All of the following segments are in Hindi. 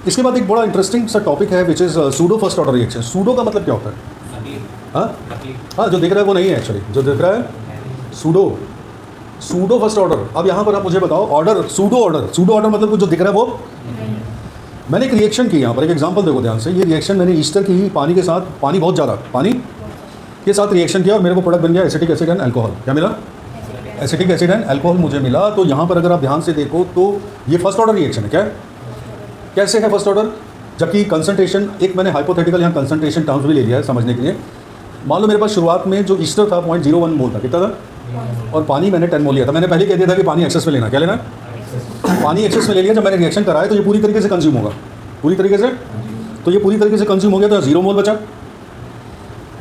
इसके बाद एक बड़ा इंटरेस्टिंग सा टॉपिक है which is pseudo first order reaction. Pseudo का मतलब क्या होता है? हाँ, जो दिख रहा है वो नहीं है एक्चुअली, जो दिख रहा है सूडो फर्स्ट ऑर्डर। अब यहाँ पर आप मुझे बताओ, ऑर्डर सूडो ऑर्डर मतलब जो दिख रहा है वो। मैंने एक रिएक्शन की, यहाँ पर एक एग्जांपल देखो ध्यान से। ये रिएक्शन मैंने ईस्टर की ही पानी के साथ, पानी बहुत ज़्यादा पानी के साथ रिएक्शन किया और मेरे को प्रोडक्ट बन गया एसिटिक एसिड एंड अल्कोहल। क्या मिला? एसिटिक एसिड एंड अल्कोहल मुझे मिला। तो यहाँ पर अगर आप ध्यान से देखो तो ये फर्स्ट ऑर्डर रिएक्शन है। क्या कैसे है फर्स्ट ऑर्डर? जबकि कंसंट्रेशन, एक मैंने हाइपोथेटिकल यहाँ कंसंट्रेशन टर्म्स भी ले लिया है समझने के लिए। मान लो मेरे पास शुरुआत में जो ईस्टर था 0.01 मोल था, कितना था? और पानी मैंने 10 मोल लिया था। मैंने पहले कह दिया था कि पानी एक्सेस में लेना। क्या लेना? पानी एक्सेस में ले लिया। जब मैंने रिएक्शन कराया तो ये पूरी तरीके से कंज्यूम होगा, पूरी तरीके से। तो ये पूरी तरीके से कंज्यूम हो गया तो 0 मोल बचा।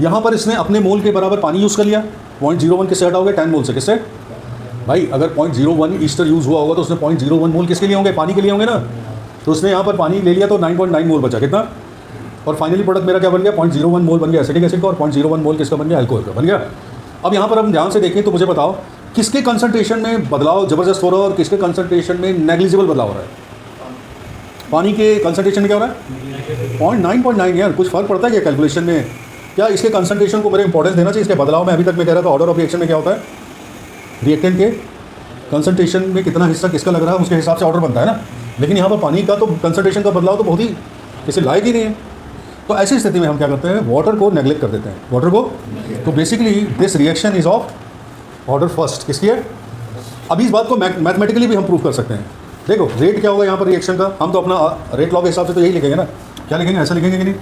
यहाँ पर इसने अपने मोल के बराबर पानी यूज़ कर लिया। 0.01 किससे हटा हो गया? 10 मोल से। किससे भाई? अगर 0.01 ईस्टर यूज़ हुआ होगा तो उसने 0.01 मोल किसके लिए होंगे? पानी के लिए होंगे ना। तो उसने यहाँ पर पानी ले लिया तो 9.9 मोल बचा। कितना? और फाइनली प्रोडक्ट मेरा क्या बन गया? 0.01 मोल बन गया एसिटिक एसिड का और 0.01 मोल किसका बन गया? अल्कोहल का बन गया। अब यहाँ पर हम ध्यान से देखें तो मुझे बताओ किसके कंसंट्रेशन में बदलाव ज़बरदस्त हो रहा है और किसके कंसंट्रेशन में नेग्लिजिबल बदलाव हो रहा है? पानी के कंसंट्रेशन में क्या हो रहा है? 0.9 यार। कुछ फ़र्क पड़ता है क्या कैलकुलेशन में? क्या इसके कंसंट्रेशन को मेरे इंपॉर्टेंस देना चाहिए? इसके बदलाव में अभी तक मैं कह रहा था ऑर्डर ऑफ रिएक्शन में क्या होता है? रिएक्टेंट के कंसंट्रेशन में कितना हिस्सा किसका लग रहा है उसके हिसाब से ऑर्डर बनता है ना। लेकिन यहाँ पर पानी का तो कंसंट्रेशन का बदलाव तो बहुत ही किसी लायक ही नहीं है। तो ऐसी स्थिति में हम क्या करते हैं? वाटर को नेग्लेक्ट कर देते हैं। वाटर को, तो basically this reaction is of order first. किसकी है? अभी इस बात को मैथमेटिकली भी हम प्रूव कर सकते हैं। देखो रेट क्या होगा यहाँ पर रिएक्शन का? हम तो अपना रेट लॉ के हिसाब से तो यही लिखेंगे ना। क्या लिखेंगे? ऐसा लिखेंगे कि नहीं?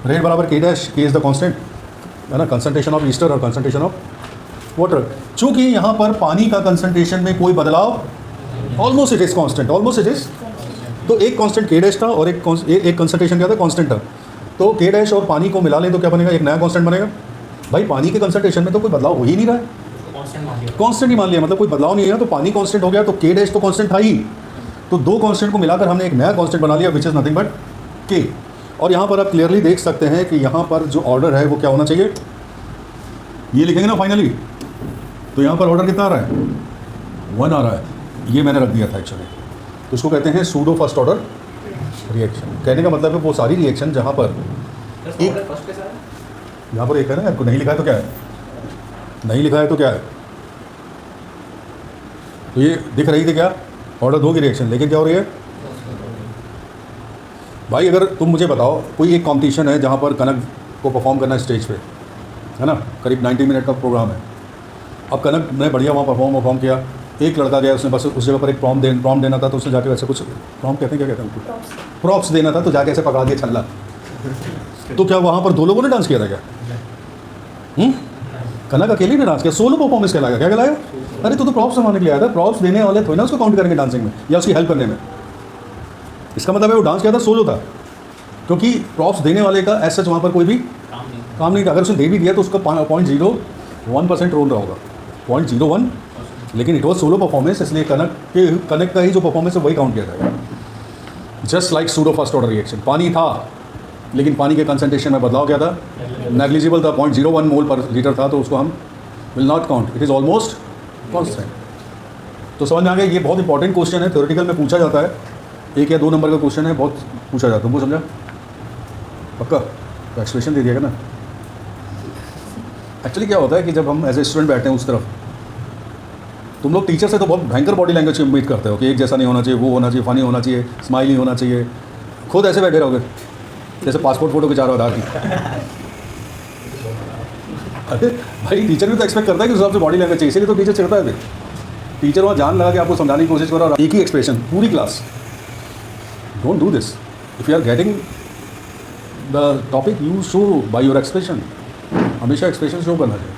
रेट बराबर के डैश, के इज़ द कांस्टेंट है ना, कंसंट्रेशन ऑफ ईस्टर और कंसंट्रेशन ऑफ वाटर। चूँकि यहाँ पर पानी का कंसंट्रेशन में कोई बदलाव, almost it is constant, almost it is. तो एक कांस्टेंट के डैश था और एक कंसंट्रेशन क्या था? कांस्टेंट था। तो के डैश और पानी को मिला लें तो क्या बनेगा? एक नया कांस्टेंट बनेगा। भाई पानी के कंसंट्रेशन में तो कोई बदलाव हो ही नहीं रहा है, कांस्टेंट ही मान लिया, मतलब कोई बदलाव नहीं है। तो पानी कांस्टेंट हो गया तो के डैश तो कांस्टेंट था ही। तो दो कांस्टेंट को मिलाकर हमने एक नया कांस्टेंट बना लिया विच इज़ नथिंग बट के। और यहाँ पर आप क्लियरली देख सकते हैं कि यहाँ पर जो ऑर्डर है वो क्या होना चाहिए? ये लिखेंगे ना फाइनली। तो यहाँ पर ऑर्डर कितना आ रहा है? 1 आ रहा है। ये मैंने रख दिया था एक्चुअली। तो इसको कहते हैं सूडो फर्स्ट ऑर्डर रिएक्शन। कहने का मतलब है वो सारी रिएक्शन जहाँ पर एक, यहाँ पर एक है ना, आपको नहीं लिखा है तो क्या है? नहीं लिखा है तो क्या है? तो ये दिख रही थी क्या? ऑर्डर 2 की रिएक्शन, लेकिन क्या हो रही है भाई? अगर तुम मुझे बताओ कोई एक कॉम्पिटिशन है जहाँ पर कनक को परफॉर्म करना है स्टेज पे, है ना, करीब 90 मिनट का प्रोग्राम है। अब कनक ने बढ़िया वहाँ परफॉर्म किया। एक लड़का गया, उसने बस उस जगह पर एक प्रॉम्प्ट देना था, तो उसने जाके वैसे कुछ प्रॉम्प्ट कहते हैं, क्या कहते हैं, प्रॉप्स देना था, तो जाके ऐसे पकड़ा दिया छल्ला। तो क्या वहाँ पर 2 लोगों ने डांस किया था क्या? कनक अकेले ने डांस किया? सोलो परफॉर्मेंस कहलाएगा? क्या कहलाएगा? अरे तो प्रॉप्स संभालने के लिए आया था। प्रॉप्स देने वाले थोड़ी ना उसको काउंट करेंगे डांसिंग में या उसकी हेल्प करने में। इसका मतलब है वो डांस किया था, सोलो था, क्योंकि प्रॉप्स देने वाले का ऐसा वहाँ पर कोई भी काम नहीं था। अगर उसने दे भी दिया तो उसका 0.01% रोल रहा होगा, 0.01, लेकिन इट वॉज सोलो परफॉर्मेंस, इसलिए कनक का ही जो परफॉर्मेंस है वही काउंट किया जाएगा। Just like pseudo first order reaction. पानी था लेकिन पानी के कंसंट्रेशन में बदलाव क्या था? नेग्लिजिबल था, 0.01 मोल पर लीटर था, तो उसको हम will not count, it is almost constant. तो समझ में आ गया? ये बहुत इंपॉर्टेंट क्वेश्चन है, थ्योरेटिकल में पूछा जाता है। 1 या 2 नंबर का क्वेश्चन है, बहुत पूछा जाता है। तुमको समझा? पक्का? तो एक्सप्रेशन दे दिएगा ना। एक्चुअली क्या होता है कि जब हम एज ए स्टूडेंट बैठते हैं उस तरफ, तुम लोग टीचर से तो बहुत भयंकर बॉडी लैंग्वेज की उम्मीद करते हो कि एक जैसा नहीं होना चाहिए, वो होना चाहिए, फनी होना चाहिए, स्माइली होना चाहिए। खुद ऐसे बैठे रहोगे जैसे पासपोर्ट फोटो खिंचा रहा हो आधार की। अरे भाई टीचर भी तो एक्सपेक्ट करता है कि उस हिसाब से बॉडी लैंग्वेज चाहिए, इसीलिए तो टीचर चिढ़ता है। फिर टीचर वहाँ जान लगा के आपको समझाने की कोशिश करो और एक ही एक्सप्रेशन पूरी class. Don't do this. If you are getting the topic you show by your expression. हमेशा एक्सप्रेशन शो करना चाहिए,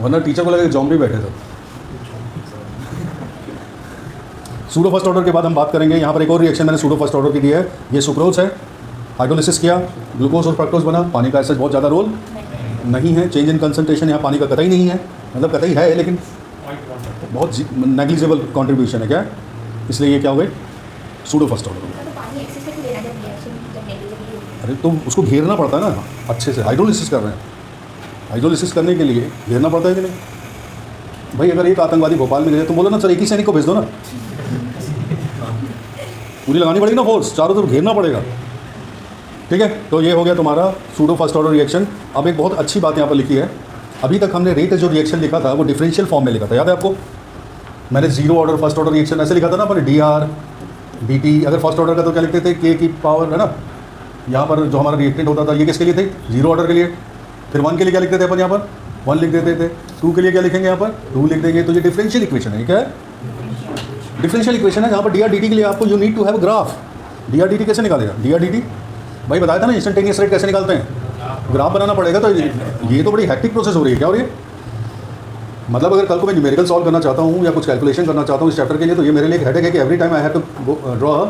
वरना टीचर को लगे जॉम्बी बैठे थे। सूडो फर्स्ट ऑर्डर के बाद हम बात करेंगे। यहाँ पर एक और रिएक्शन मैंने सूडो फर्स्ट ऑर्डर की दी है। ये सुक्रोज है, हाइड्रोलिसिस किया, ग्लूकोज और फ्रक्टोज बना। पानी का ऐसा बहुत ज़्यादा रोल नहीं है। चेंज इन कंसंट्रेशन यहाँ पानी का कतई नहीं है, मतलब कतई है लेकिन बहुत नेग्लिजिबल कंट्रीब्यूशन है। क्या? इसलिए ये क्या हो गई? Pseudo first order. अरे तो उसको घेरना पड़ता है ना अच्छे से। हाइड्रोलिसिस कर रहे हैं, हाइड्रोलिसिस करने के लिए घेरना पड़ता है कि नहीं? भाई अगर एक आतंकवादी भोपाल में गए तो बोलो ना सर एक ही सैनिक को भेज दो ना। पूरी लगानी पड़ेगी ना फोर्स, चारों तरफ घेरना पड़ेगा। ठीक है, तो ये हो गया तुम्हारा सूडो फर्स्ट ऑर्डर रिएक्शन। अब एक बहुत अच्छी बात यहाँ पर लिखी है, अभी तक हमने रेट जो रिएक्शन लिखा था वो डिफरेंशियल फॉर्म में लिखा था, याद है आपको? मैंने zero order first order reaction ऐसे लिखा था ना, पर डी आर डी टी। अगर फर्स्ट ऑर्डर का तो क्या लिखते थे, के की पावर है ना, यहाँ पर जो हमारा रिएक्टेंट होता था ये किसके लिए थे, जीरो ऑर्डर के लिए। फिर 1 के लिए क्या लिखते थे अपन, यहाँ पर 1 लिख देते थे। 2 के लिए क्या लिखेंगे, यहाँ पर 2 लिख देंगे। तो ये डिफरेंशियल इक्वेशन है, क्या है? डिफरेंशियल इक्वेशन है, जहाँ पर डी आर डी टी के लिए आपको you need to have graph. D R D T कैसे निकालेगा, डी आर डी टी भाई बताया था ना, इंस्टेंटेनियस रेट कैसे निकालते हैं, ग्राफ बनाना पड़ेगा। तो ये तो बड़ी हैक्टिक प्रोसेस हो रही है, क्या हो रही है? मतलब अगर कल को मैं न्यूमेरिकल सॉल्व करना चाहता हूँ या कुछ कैलकुलेशन करना चाहता हूँ इस चैप्टर के लिए, तो ये मेरे लिए एक हेडेक है कि every time I have to draw a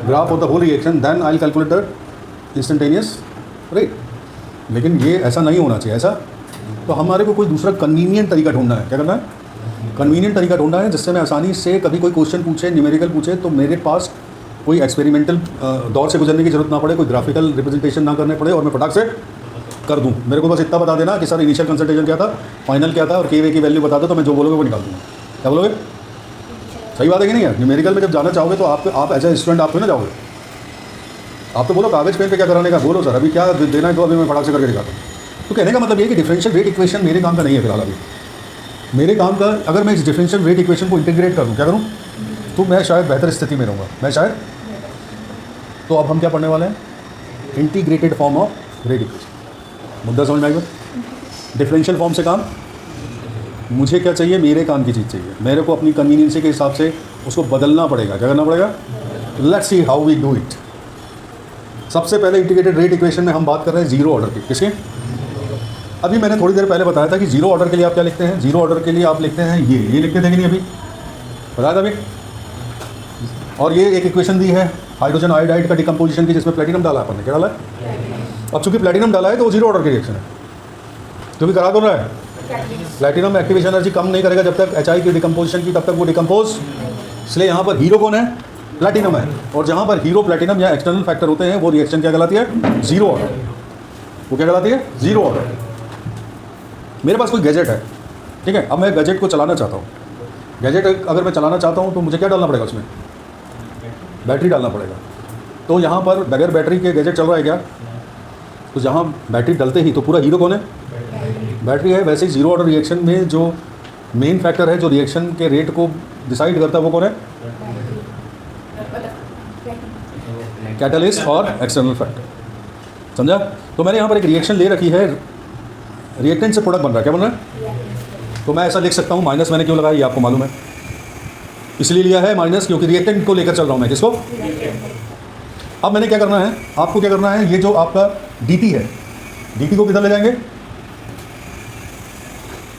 graph of the whole reaction, then I will calculate the instantaneous rate. लेकिन ये ऐसा नहीं होना चाहिए। ऐसा तो हमारे को कोई दूसरा कन्वीनियंट तरीका ढूंढना है। क्या करना है? कन्वीनियंट तरीका ढूंढना है जिससे मैं आसानी से कभी कोई क्वेश्चन पूछे, न्यूमेरिकल पूछे, तो मेरे पास कोई एक्सपेरिमेंटल दौर से गुजरने की जरूरत ना पड़े, कोई ग्राफिकल रिप्रेजेंटेशन ना करने पड़े, और मैं फटाक से कर दूँ। मेरे को बस इतना बता देना कि सर इनिशियल कंसल्टेशन क्या था, फाइनल क्या था, और के वे की वैल्यू बता दो, तो मैं जो बोलोगे वो निकाल दूँगा। क्या बोलोगे? सही बात है कि नहीं है? न्यूमेरिकल में जब जाना चाहोगे तो आप एज ए स्टूडेंट आप तो ना जाओगे, आप तो बोलो कागज पेन पे क्या कराने का, बोलो सर अभी क्या देना है, तो अभी मैं फटाक से करके दिखाता हूँ। तो कहने का मतलब ये कि डिफरेंशियल रेट इक्वेशन मेरे काम का नहीं है फिलहाल। अभी मेरे काम का, अगर मैं इस डिफरेंशियल रेट इक्वेशन को इंटीग्रेट कर दूँ, क्या करूँ, तो मैं शायद बेहतर स्थिति में रहूँगा, मैं शायद। तो अब हम क्या पढ़ने वाले हैं, integrated form of rate equation. मुद्दा समझ में आएगा? डिफरेंशियल फॉर्म से काम, मुझे क्या चाहिए, मेरे काम की चीज़ चाहिए, मेरे को अपनी कन्वीनियंसी के हिसाब से उसको बदलना पड़ेगा। क्या करना पड़ेगा? Let's see how we do it. सबसे पहले इंटीग्रेटेड रेट इक्वेशन में हम बात कर रहे हैं जीरो ऑर्डर की। किसके? अभी मैंने थोड़ी देर पहले बताया था कि जीरो ऑर्डर के लिए आप क्या लिखते हैं, जीरो ऑर्डर के लिए आप लिखते हैं ये लिखते थे कि नहीं, अभी बताया था अभी। और ये एक इक्वेशन दी है हाइड्रोजन आयोडाइड का डिकम्पोजिशन की, जिसमें प्लेटिनम डाला है अपन ने। क्या डाला है? अब चूंकि प्लेटिनम डाला है तो वो जीरो ऑर्डर की रिएक्शन है, क्योंकि करा कौन रहा है, प्लेटिनम एक्टिवेशन एनर्जी कम नहीं करेगा जब तक एचआई की डिकम्पोजिशन की, तब तक वो डिकम्पोज। इसलिए यहाँ पर हीरो कौन है, प्लेटिनम है। और जहाँ पर हीरो प्लेटिनम या एक्सटर्नल फैक्टर होते हैं वो रिएक्शन क्या कहलाती है, जीरो ऑर्डर। वो क्या कहलाती है, जीरो ऑर्डर। मेरे पास कोई गैजेट है, ठीक है, अब मैं गैजेट को चलाना चाहता हूँ। गैजेट अगर मैं चलाना चाहता हूँ तो मुझे क्या डालना पड़ेगा, उसमें बैटरी डालना पड़ेगा। तो यहाँ पर बगैर बैटरी के गैजेट चल रहा है क्या, तो जहाँ बैटरी डलते ही तो पूरा हीरो कौन है, बैटरी है। वैसे ही जीरो ऑर्डर रिएक्शन में जो मेन फैक्टर है जो रिएक्शन के रेट को डिसाइड करता है वो कौन है, कैटलिस्ट और एक्सटर्नल फैक्टर। समझा? तो मैंने यहाँ पर एक रिएक्शन ले रखी है, रिएक्टेंट से प्रोडक्ट बन रहा है। क्या बन रहा है? तो मैं ऐसा लिख सकता हूँ, माइनस मैंने क्यों लगाया ये आपको मालूम है, इसलिए लिया है माइनस, क्योंकि रिएक्टेंट को लेकर चल रहा हूँ मैं। किसको? अब मैंने क्या करना है, आपको क्या करना है, ये जो आपका dt है, dt को किधर ले जाएंगे,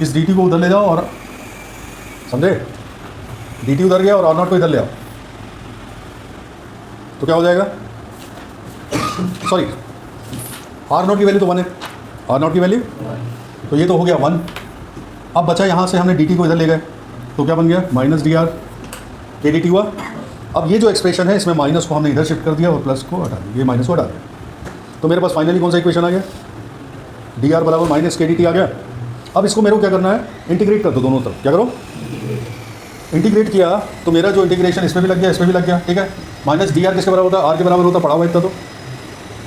इस dt को उधर ले जाओ, और समझे, dt उधर गया और आर नॉट को इधर ले आओ, तो क्या हो जाएगा, सॉरी आर नॉट की वैल्यू तो 1 है, आर नॉट की वैल्यू, तो ये तो हो गया 1। अब बचा यहाँ से हमने dt को इधर ले गए, तो क्या बन गया, माइनस डी आर के डी टी हुआ। अब ये जो एक्सप्रेशन है इसमें माइनस को हमने इधर शिफ्ट कर दिया और प्लस को हटा दिया, ये माइनस को हटा दिया, तो मेरे पास फाइनली कौन सा इक्वेशन आ गया, डी आर बराबर माइनस के डी टी आ गया। अब इसको मेरे को क्या करना है, इंटीग्रेट कर दो दोनों तरफ। क्या करो, इंटीग्रेट किया तो मेरा जो इंटीग्रेशन इसमें भी लग गया, इसमें भी लग गया, ठीक है। माइनस डी आर किसके बराबर होता है, आर के बराबर होता है, पढ़ा हुआ इतना तो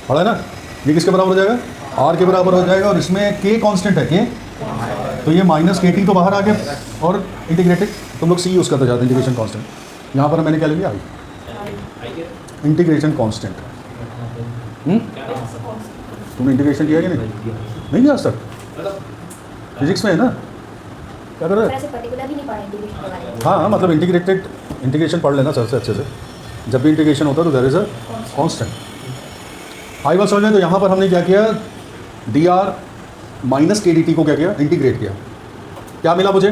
पढ़ा है ना। ये किसके बराबर हो जाएगा, आर के बराबर हो जाएगा, और इसमें के कांस्टेंट है, के, तो ये माइनस के टी तो बाहर आ गया, और इंटीग्रेटेड तुम लोग सी यूज़ करते जाते इंटीग्रेशन कांस्टेंट। यहाँ पर मैंने क्या ले लिया, आई इंटीग्रेशन कांस्टेंट। तुमने इंटीग्रेशन किया कि नहीं आज तक, फिजिक्स में है ना, क्या कर रहे हैं? हाँ मतलब इंटीग्रेशन पढ़ लेना सर से अच्छे से, जब भी इंटीग्रेशन होता है तो देयर इज अ कांस्टेंट। आई बात समझ में। तो यहाँ पर हमने क्या किया, डी आर माइनस के डी टी को क्या किया, इंटीग्रेट किया। क्या मिला मुझे,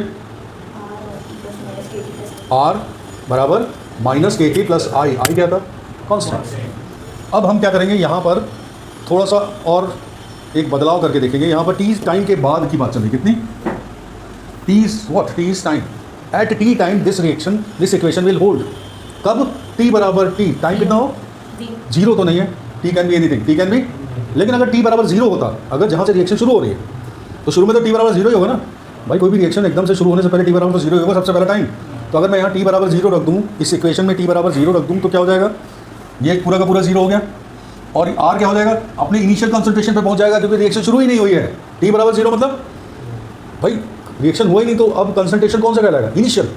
आर बराबर माइनस के टी प्लस आई, आई क्या था, कांस्टेंट। अब हम क्या करेंगे, यहाँ पर थोड़ा सा और एक बदलाव करके देखेंगे। यहाँ पर टी टाइम के बाद की बात चल रही, कितनी, T what, T is time, at T time this reaction this equation will hold. कब, टी बराबर टी, टाइम कितना हो, जीरो तो नहीं है, T can be anything, T can be, लेकिन अगर टी बराबर जीरो होता, अगर जहाँ से रिएक्शन शुरू हो रही है तो शुरू में तो टी बराबर जीरो ही होगा ना भाई, कोई भी रिएक्शन एकदम से शुरू होने से पहले टी बराबर तो जीरो ही होगा सबसे पहला टाइम। तो अगर मैं यहाँ टी बराबर जीरो रख दूँ, इस इक्वेशन में टी बराबर जीरो रख दूँ, तो क्या हो जाएगा, ये पूरा का पूरा जीरो हो गया, और आर क्या हो जाएगा, अपने इनिशियल कंसंट्रेशन पे पहुंच जाएगा, क्योंकि रिएक्शन शुरू ही नहीं हुई है। टी बराबर जीरो मतलब भाई रिएक्शन हुआ ही नहीं, तो अब कंसंट्रेशन कौन सा कहलाएगा, इनिशियल।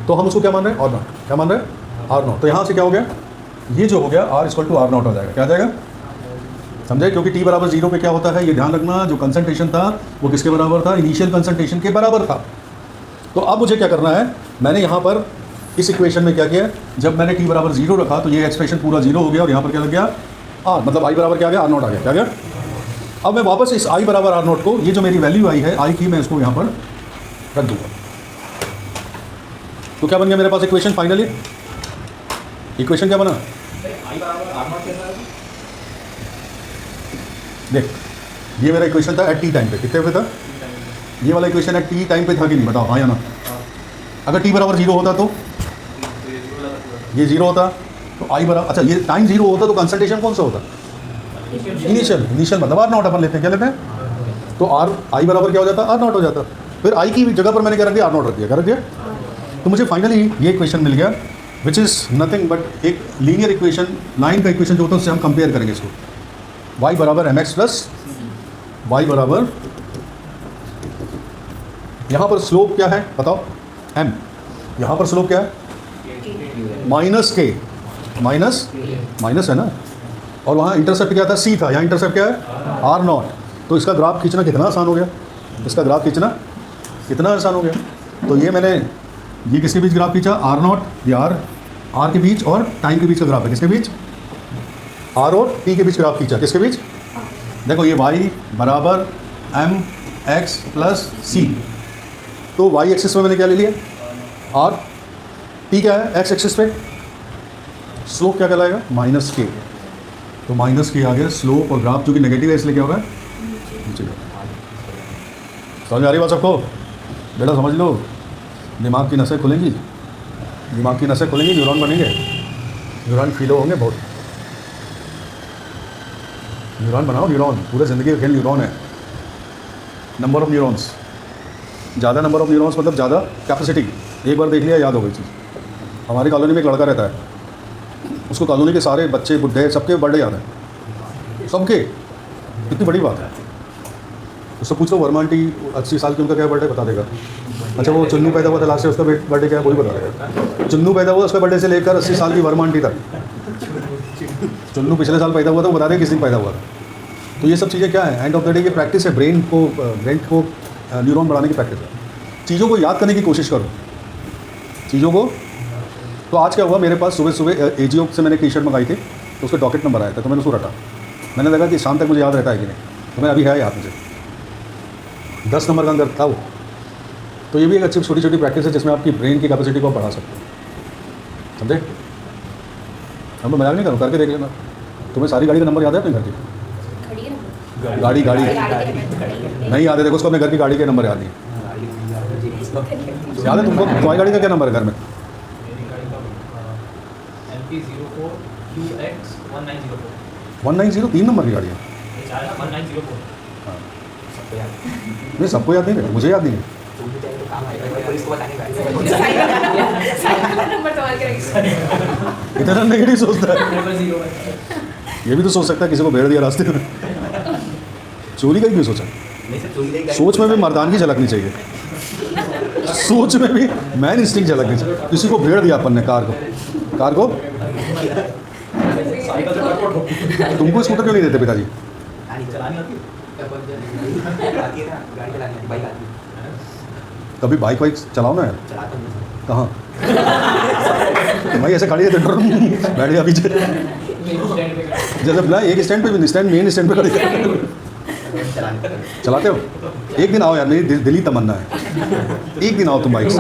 तो हम उसको क्या मान रहे हैं, आर नॉट। क्या मान रहे हैं, आर नॉट। तो यहाँ से क्या हो गया, ये जो हो गया R equal to R naught हो जाएगा। क्या आ जाएगा, समझे, क्योंकि टी बराबर जीरो पे क्या होता है, ये ध्यान रखना, जो कंसंट्रेशन था वो किसके बराबर था, इनिशियल कंसंट्रेशन के बराबर था। तो अब मुझे क्या करना है, मैंने यहाँ पर इस इक्वेशन में क्या किया, जब मैंने टी बराबर जीरो रखा तो ये एक्सप्रेशन पूरा जीरो हो गया, और यहाँ पर क्या लग गया, आर, मतलब आई बराबर क्या आ गया, आर नॉट आ गया। क्या गया, अब मैं वापस इस आई बराबर आर नॉट को, ये जो मेरी वैल्यू आई है आई की, मैं इसको यहाँ पर रख दूंगा। तो क्या बन गया मेरे पास इक्वेशन, फाइनली इक्वेशन क्या बना, देख ये मेरा इक्वेशन था एट टी टाइम पे, कितने पे था, ये वाला इक्वेशन एट टी टाइम पे था कि नहीं, बताओ हाँ या ना। अगर टी बराबर जीरो होता तो ये जीरो होता, तो आई बराबर, अच्छा ये टाइम जीरो होता तो कंसंट्रेशन कौन सा होता, इनिशियल मतलब आर नॉट अपन लेते हैं, क्या लेते हैं, तो आर आई बराबर क्या हो जाता, आर नॉट हो जाता। फिर आई की जगह पर मैंने क्या रख दिया, आर नॉट रख दिया, क्या रख दिया। तो मुझे फाइनली ये इक्वेशन मिल गया, विच इज़ नथिंग बट एक लीनियर इक्वेशन, लाइन का इक्वेशन जो होता है उससे हम कंपेयर करेंगे इसको, y बराबर एम एक्स प्लस वाई बराबर, यहाँ पर स्लोप क्या है बताओ, m, यहाँ पर स्लोप क्या है, माइनस के, माइनस है ना, और वहाँ इंटरसेप्ट क्या था, c था, यहाँ इंटरसेप्ट क्या है, आर नॉट। तो इसका ग्राफ खींचना कितना आसान हो गया, इसका ग्राफ खींचना कितना आसान हो गया। तो ये मैंने ये किसके बीच ग्राफ खींचा, आर नॉट, ये आर के बीच और टाइम के बीच का ग्राफ है, किसके बीच, आर और टी के बीच ग्राफ खींचा, किसके बीच, देखो ये y बराबर एम एक्स प्लस सी, तो y एक्सिस में मैंने क्या ले लिया, r, t क्या है x एक्सिस पे, स्लोप क्या कहलाएगा, माइनस के, तो माइनस के आ गया स्लोप, और ग्राफ जो कि नेगेटिव है इसलिए क्या होगा, नीचे। समझ आ रही बात सबको, बेटा समझ लो, दिमाग की नसें खुलेंगी, दिमाग की नसें खुलेंगी, न्यूरॉन बनेंगे, न्यूरॉन फीलो होंगे बहुत, न्यूरॉन बनाओ, न्यूरॉन पूरे ज़िंदगी का खेल न्यूरॉन है। नंबर ऑफ़ न्यूरॉन्स, ज़्यादा नंबर ऑफ़ न्यूरॉन्स मतलब ज़्यादा कैपेसिटी, एक बार देख लिया याद हो गई चीज़। हमारी कॉलोनी में एक लड़का रहता है, उसको कॉलोनी के सारे बच्चे बुढ़े सबके बर्थडे याद है, सबके, कितनी बड़ी बात है। उससे पूछ लो वर्मा आंटी 80 साल की, उनका क्या बर्थडे बता देगा। अच्छा वो चुन्नू पैदा हुआ था लास्ट से, उसका बर्थडे क्या है, कोई बता देगा। चुन्नू पैदा हुआ उसका बर्थडे से लेकर 80 साल की वर्मा आंटी तक, चुन्नू पिछले साल पैदा हुआ था, वो बता दें किस दिन पैदा हुआ था। तो ये सब चीज़ें क्या है, एंड ऑफ द डे की प्रैक्टिस है, ब्रेन को न्यूरॉन बढ़ाने की प्रैक्टिस है। चीज़ों को याद करने की कोशिश करो, चीज़ों को। तो आज क्या हुआ, मेरे पास सुबह सुबह एजीओ से मैंने टी शर्ट मंगाई थी, तो उसका डॉकेट नंबर आया था, तो मैंने उसको रटा, मैंने लगा कि शाम तक मुझे याद रहता है कि नहीं, तो मैं अभी है याद मुझे 10 नंबर का अंदर था वो। तो ये भी एक अच्छी छोटी छोटी प्रैक्टिस है जिसमें आपकी ब्रेन की कैपेसिटी को बढ़ा सकते हो, समझे। हम मैं मजाक नहीं करूँ, करके देख लेना। तुम्हें सारी गाड़ी का नंबर याद है अपने घर की, गाड़ी नहीं याद है, देखो उसको अपने घर की गाड़ी के नंबर याद नहीं याद है तुमको, तुम्हारी गाड़ी का क्या नंबर है घर में, MP04QX1904 190, 3 नंबर की गाड़ी है, नहीं सबको याद नहीं है, मुझे याद नहीं है। इतना नेगेटिव सोचता है, ये भी तो सोच सकता है किसी को भेड़ दिया रास्ते में, चोरी का ही क्यों सोचा, सोच में भी मर्दानगी झलकनी चाहिए, सोच में भी मैन इंस्टिंक्ट झलकनी चाहिए। किसी को भेड़ दिया अपन ने, कार को तुमको स्कूटर क्यों नहीं देते पिताजी, कभी बाइक वाइक चलाओ ना यार, कहाँ भाई ऐसे खड़ी है तो बैठ गया पीछे, जैसे बुला एक स्टैंड पे भी, स्टैंड मेन स्टैंड पे खड़ी चलाते हो। एक दिन आओ यार, मेरी दिली तमन्ना है, एक दिन आओ तुम बाइक से,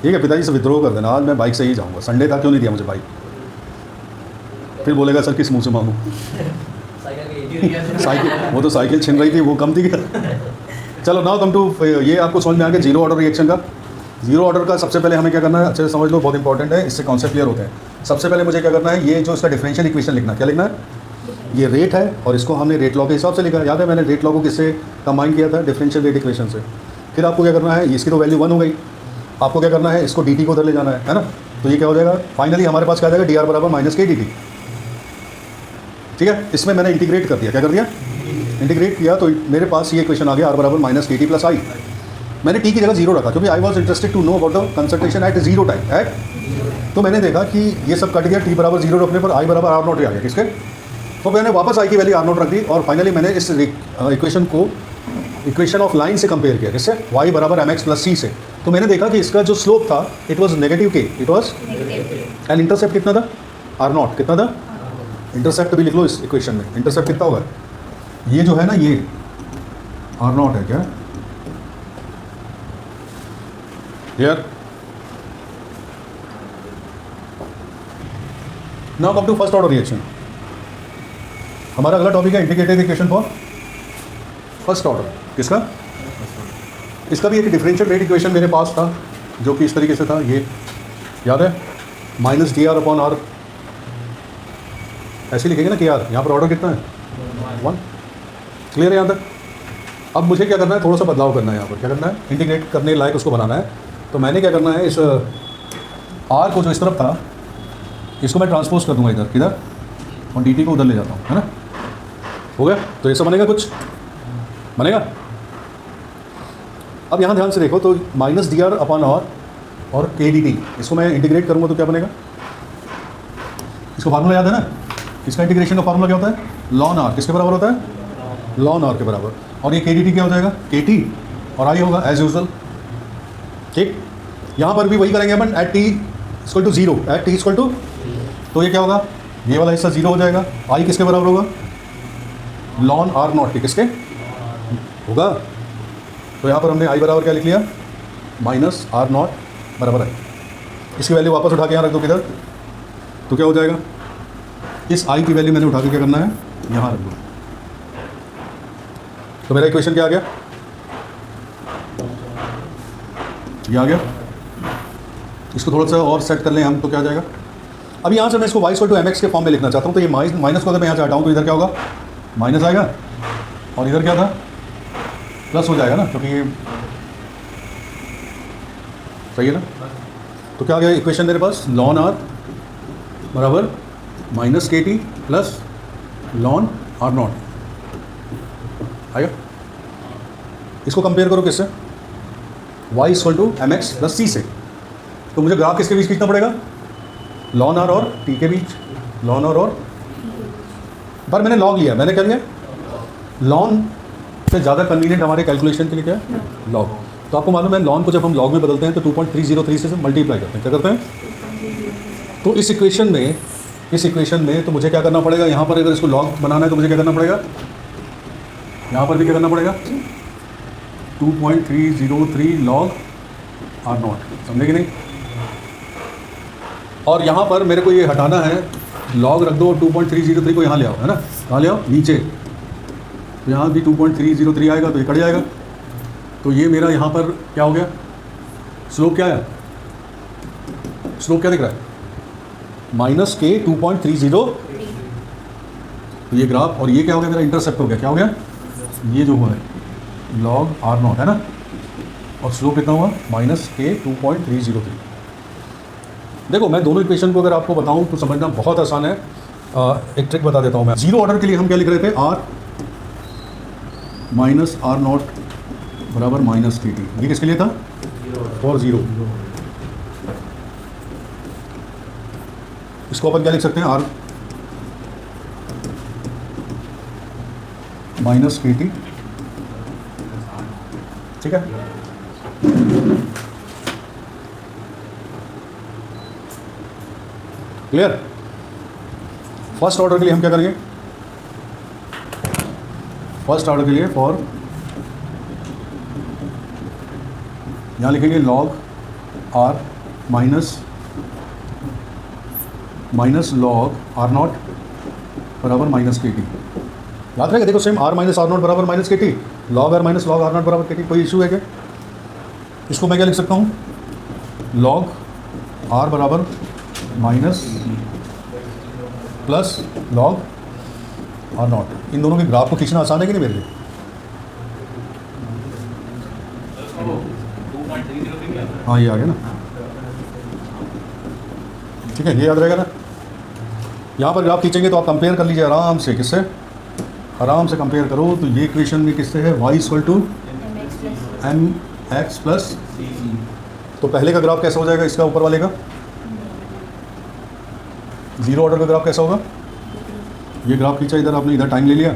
ठीक है, पिताजी से विद्रोह कर देना, आज मैं बाइक से ही जाऊँगा, संडे था क्यों नहीं दिया मुझे बाइक, फिर बोलेगा सर किस मुँह से मांगूँ, साइकिल, वो तो साइकिल छिन रही थी, वो कम थी क्या। चलो नाउ कम टू, ये आपको समझ में आ गया जीरो ऑर्डर रिएक्शन का। जीरो ऑर्डर का सबसे पहले हमें क्या करना है, अच्छे से समझ लो, बहुत इंपॉर्टेंट है, इससे कॉन्सेप्ट क्लियर होते हैं। सबसे पहले मुझे क्या करना है, ये जो इसका डिफरेंशियल इक्वेशन लिखना, क्या लिखना है, ये रेट है और इसको हमने रेट लॉ के हिसाब से लिखा है, याद है मैंने रेट लॉ को किससे कंबाइन किया था, डिफरेंशियल रेट इक्वेशन से। फिर आपको क्या करना है, इसकी तो वैल्यू 1 हो गई, आपको क्या करना है, इसको dt को उधर ले जाना है ना, तो ये क्या हो जाएगा, फाइनली हमारे पास क्या आ जाएगा, डी आर बराबर माइनस के डी टी। ठीक है, इसमें मैंने इंटीग्रेट कर दिया, क्या कर दिया, इंटीग्रेट किया, तो मेरे पास ये इक्वेशन आ गया आर बराबर माइनस के टी प्लस आई। मैंने टी की जगह जीरो रखा क्योंकि I was interested to know about the concentration at zero time at. तो मैंने देखा कि ये सब कट गया, टी बराबर जीरो रखने पर आई बराबर आर नॉट आ गया किसके। तो मैंने वापस आई की वैल्यू आर नॉट रख दी और फाइनली मैंने इस इक्वेशन को इक्वेशन ऑफ लाइन से कंपेयर किया, किससे, y बराबर एम एक्स प्लस सी से। तो मैंने देखा कि इसका जो स्लोप था इट वॉज नेगेटिव के, इट वॉज एंड इंटरसेप्ट कितना था, आर नॉट कितना था, इंटरसेप्ट भी लिख लो इस इक्वेशन में, इंटरसेप्ट कितना होगा, ये जो है ना ये आर नॉट है क्या, clear. Now come to first order reaction. हमारा अगला टॉपिक है integrated equation for first order. किसका, इसका भी एक डिफरेंशियल रेट इक्वेशन मेरे पास था जो कि इस तरीके से था, ये याद है, minus D R upon R, ऐसे लिखेंगे ना कि यार यहाँ पर ऑर्डर कितना है, 1। क्लियर है यहाँ तक। अब मुझे क्या करना है, थोड़ा सा बदलाव करना है यहाँ पर, क्या करना है, इंटीग्रेट करने लायक उसको बनाना है। तो मैंने क्या करना है, इस आर को जो इस तरफ था इसको मैं ट्रांसपोज कर दूंगा इधर, किधर, और डी टी को उधर ले जाता हूँ, है ना, हो गया। तो ऐसा बनेगा, कुछ बनेगा। अब यहाँ ध्यान से देखो, तो minus D R upon R और के डी टी, इसको मैं इंटीग्रेट करूँगा तो क्या बनेगा, इसको फार्मूला याद है ना, इसका इंटीग्रेशन का फार्मूला क्या होता है, लॉन आर किसके बराबर होता है, लॉन आर के बराबर, और ये के डी टी क्या हो जाएगा, के टी, और आई होगा एज यूजल। ठीक, यहाँ पर भी वही करेंगे अपन, at T equal to zero, at T equal to, तो ये क्या होगा, ये वाला हिस्सा जीरो हो जाएगा, आई किसके बराबर होगा, लॉन आर नॉट के किसके होगा। तो यहाँ पर हमने आई बराबर क्या लिख लिया, माइनस आर नॉट बराबर है, इसकी वैल्यू वापस उठा के यहाँ रख दो किधर, तो क्या हो जाएगा, इस आई की वैल्यू मैंने उठा के क्या करना है, यहाँ रख दो। तो मेरा इक्वेशन क्या आ गया, ये आ गया। इसको थोड़ा सा और सेट कर लें हम, तो क्या आ जाएगा। अब यहाँ से मैं इसको y equal to M X के फॉर्म में लिखना चाहता हूँ, तो ये माइनस को अगर मैं यहाँ से हटाऊँ तो इधर क्या होगा, माइनस आएगा, और इधर क्या था, प्लस हो जाएगा ना, क्योंकि ये सही है ना। तो क्या आ गया इक्वेशन मेरे पास, लॉन आर बराबर minus K T plus ln R naught आएगा। इसको कंपेयर करो किससे, y equal to M X plus C से। तो मुझे ग्राफ किसके बीच खींचना पड़ेगा, लॉन आर और टी के बीच, लॉन आर और, पर मैंने लॉग लिया, मैंने क्या लिया, लॉन से ज़्यादा कन्वीनियंट हमारे कैलकुलेशन के लिए क्या है, लॉग। तो आपको मालूम है लॉन को जब हम लॉग में बदलते हैं तो 2.303 से मल्टीप्लाई करते हैं, क्या करते हैं। तो इस इक्वेशन में तो मुझे क्या करना पड़ेगा, यहाँ पर अगर इसको लॉग बनाना है तो मुझे क्या करना पड़ेगा, यहाँ पर भी क्या करना पड़ेगा, 2.303 लॉग आर नॉट, समझे कि नहीं। और यहाँ पर मेरे को ये हटाना है, लॉग रख दो, 2.303 को यहाँ ले आओ, है ना, कहाँ ले आओ, नीचे। तो यहाँ भी 2.303 आएगा तो ये कट जाएगा। तो ये मेरा यहाँ पर क्या हो गया, स्लोप क्या है, स्लोप क्या दिख रहा है, माइनस के 2.30, तो ये ग्राफ, और ये क्या हो गया, मेरा इंटरसेप्ट हो गया, क्या हो गया, ये जो हुआ है लॉग आर नॉट, है ना, और स्लोप कितना हुआ, माइनस के 2.303। देखो मैं दोनों इक्वेशन को अगर आपको बताऊं तो समझना बहुत आसान है। एक ट्रिक बता देता हूं मैं। जीरो ऑर्डर के लिए हम क्या लिख रहे थे, आर माइनस आर नॉट बराबर माइनस के टी, ये किसके लिए था, फॉर जीरो। इसको अपन क्या लिख सकते हैं, आर माइनस के टी, ठीक है। क्लियर। फर्स्ट ऑर्डर के लिए हम क्या करेंगे, फर्स्ट ऑर्डर के लिए फॉर, यहाँ लिखेंगे log R minus log R naught बराबर माइनस के टी। याद रहेगा, देखो same R minus R naught बराबर minus K T, log R minus log R naught बराबर के टी। कोई इशू है क्या, इसको मैं क्या लिख सकता हूँ, लॉग आर बराबर minus plus log R naught. इन दोनों के ग्राफ को खींचना आसान है कि नहीं मेरे लिए, हाँ ये आ गया ना। ठीक है, ये याद रहेगा ना। यहाँ पर ग्राफ खींचेंगे तो आप कंपेयर कर लीजिए आराम से, किससे, आराम से कंपेयर करो। तो ये इक्वेशन में किससे है, y equal to M X plus. तो पहले का ग्राफ कैसा हो जाएगा, इसका ऊपर वाले का जीरो ऑर्डर का ग्राफ कैसा होगा, ये ग्राफ खींचा इधर आपने, इधर टाइम ले लिया,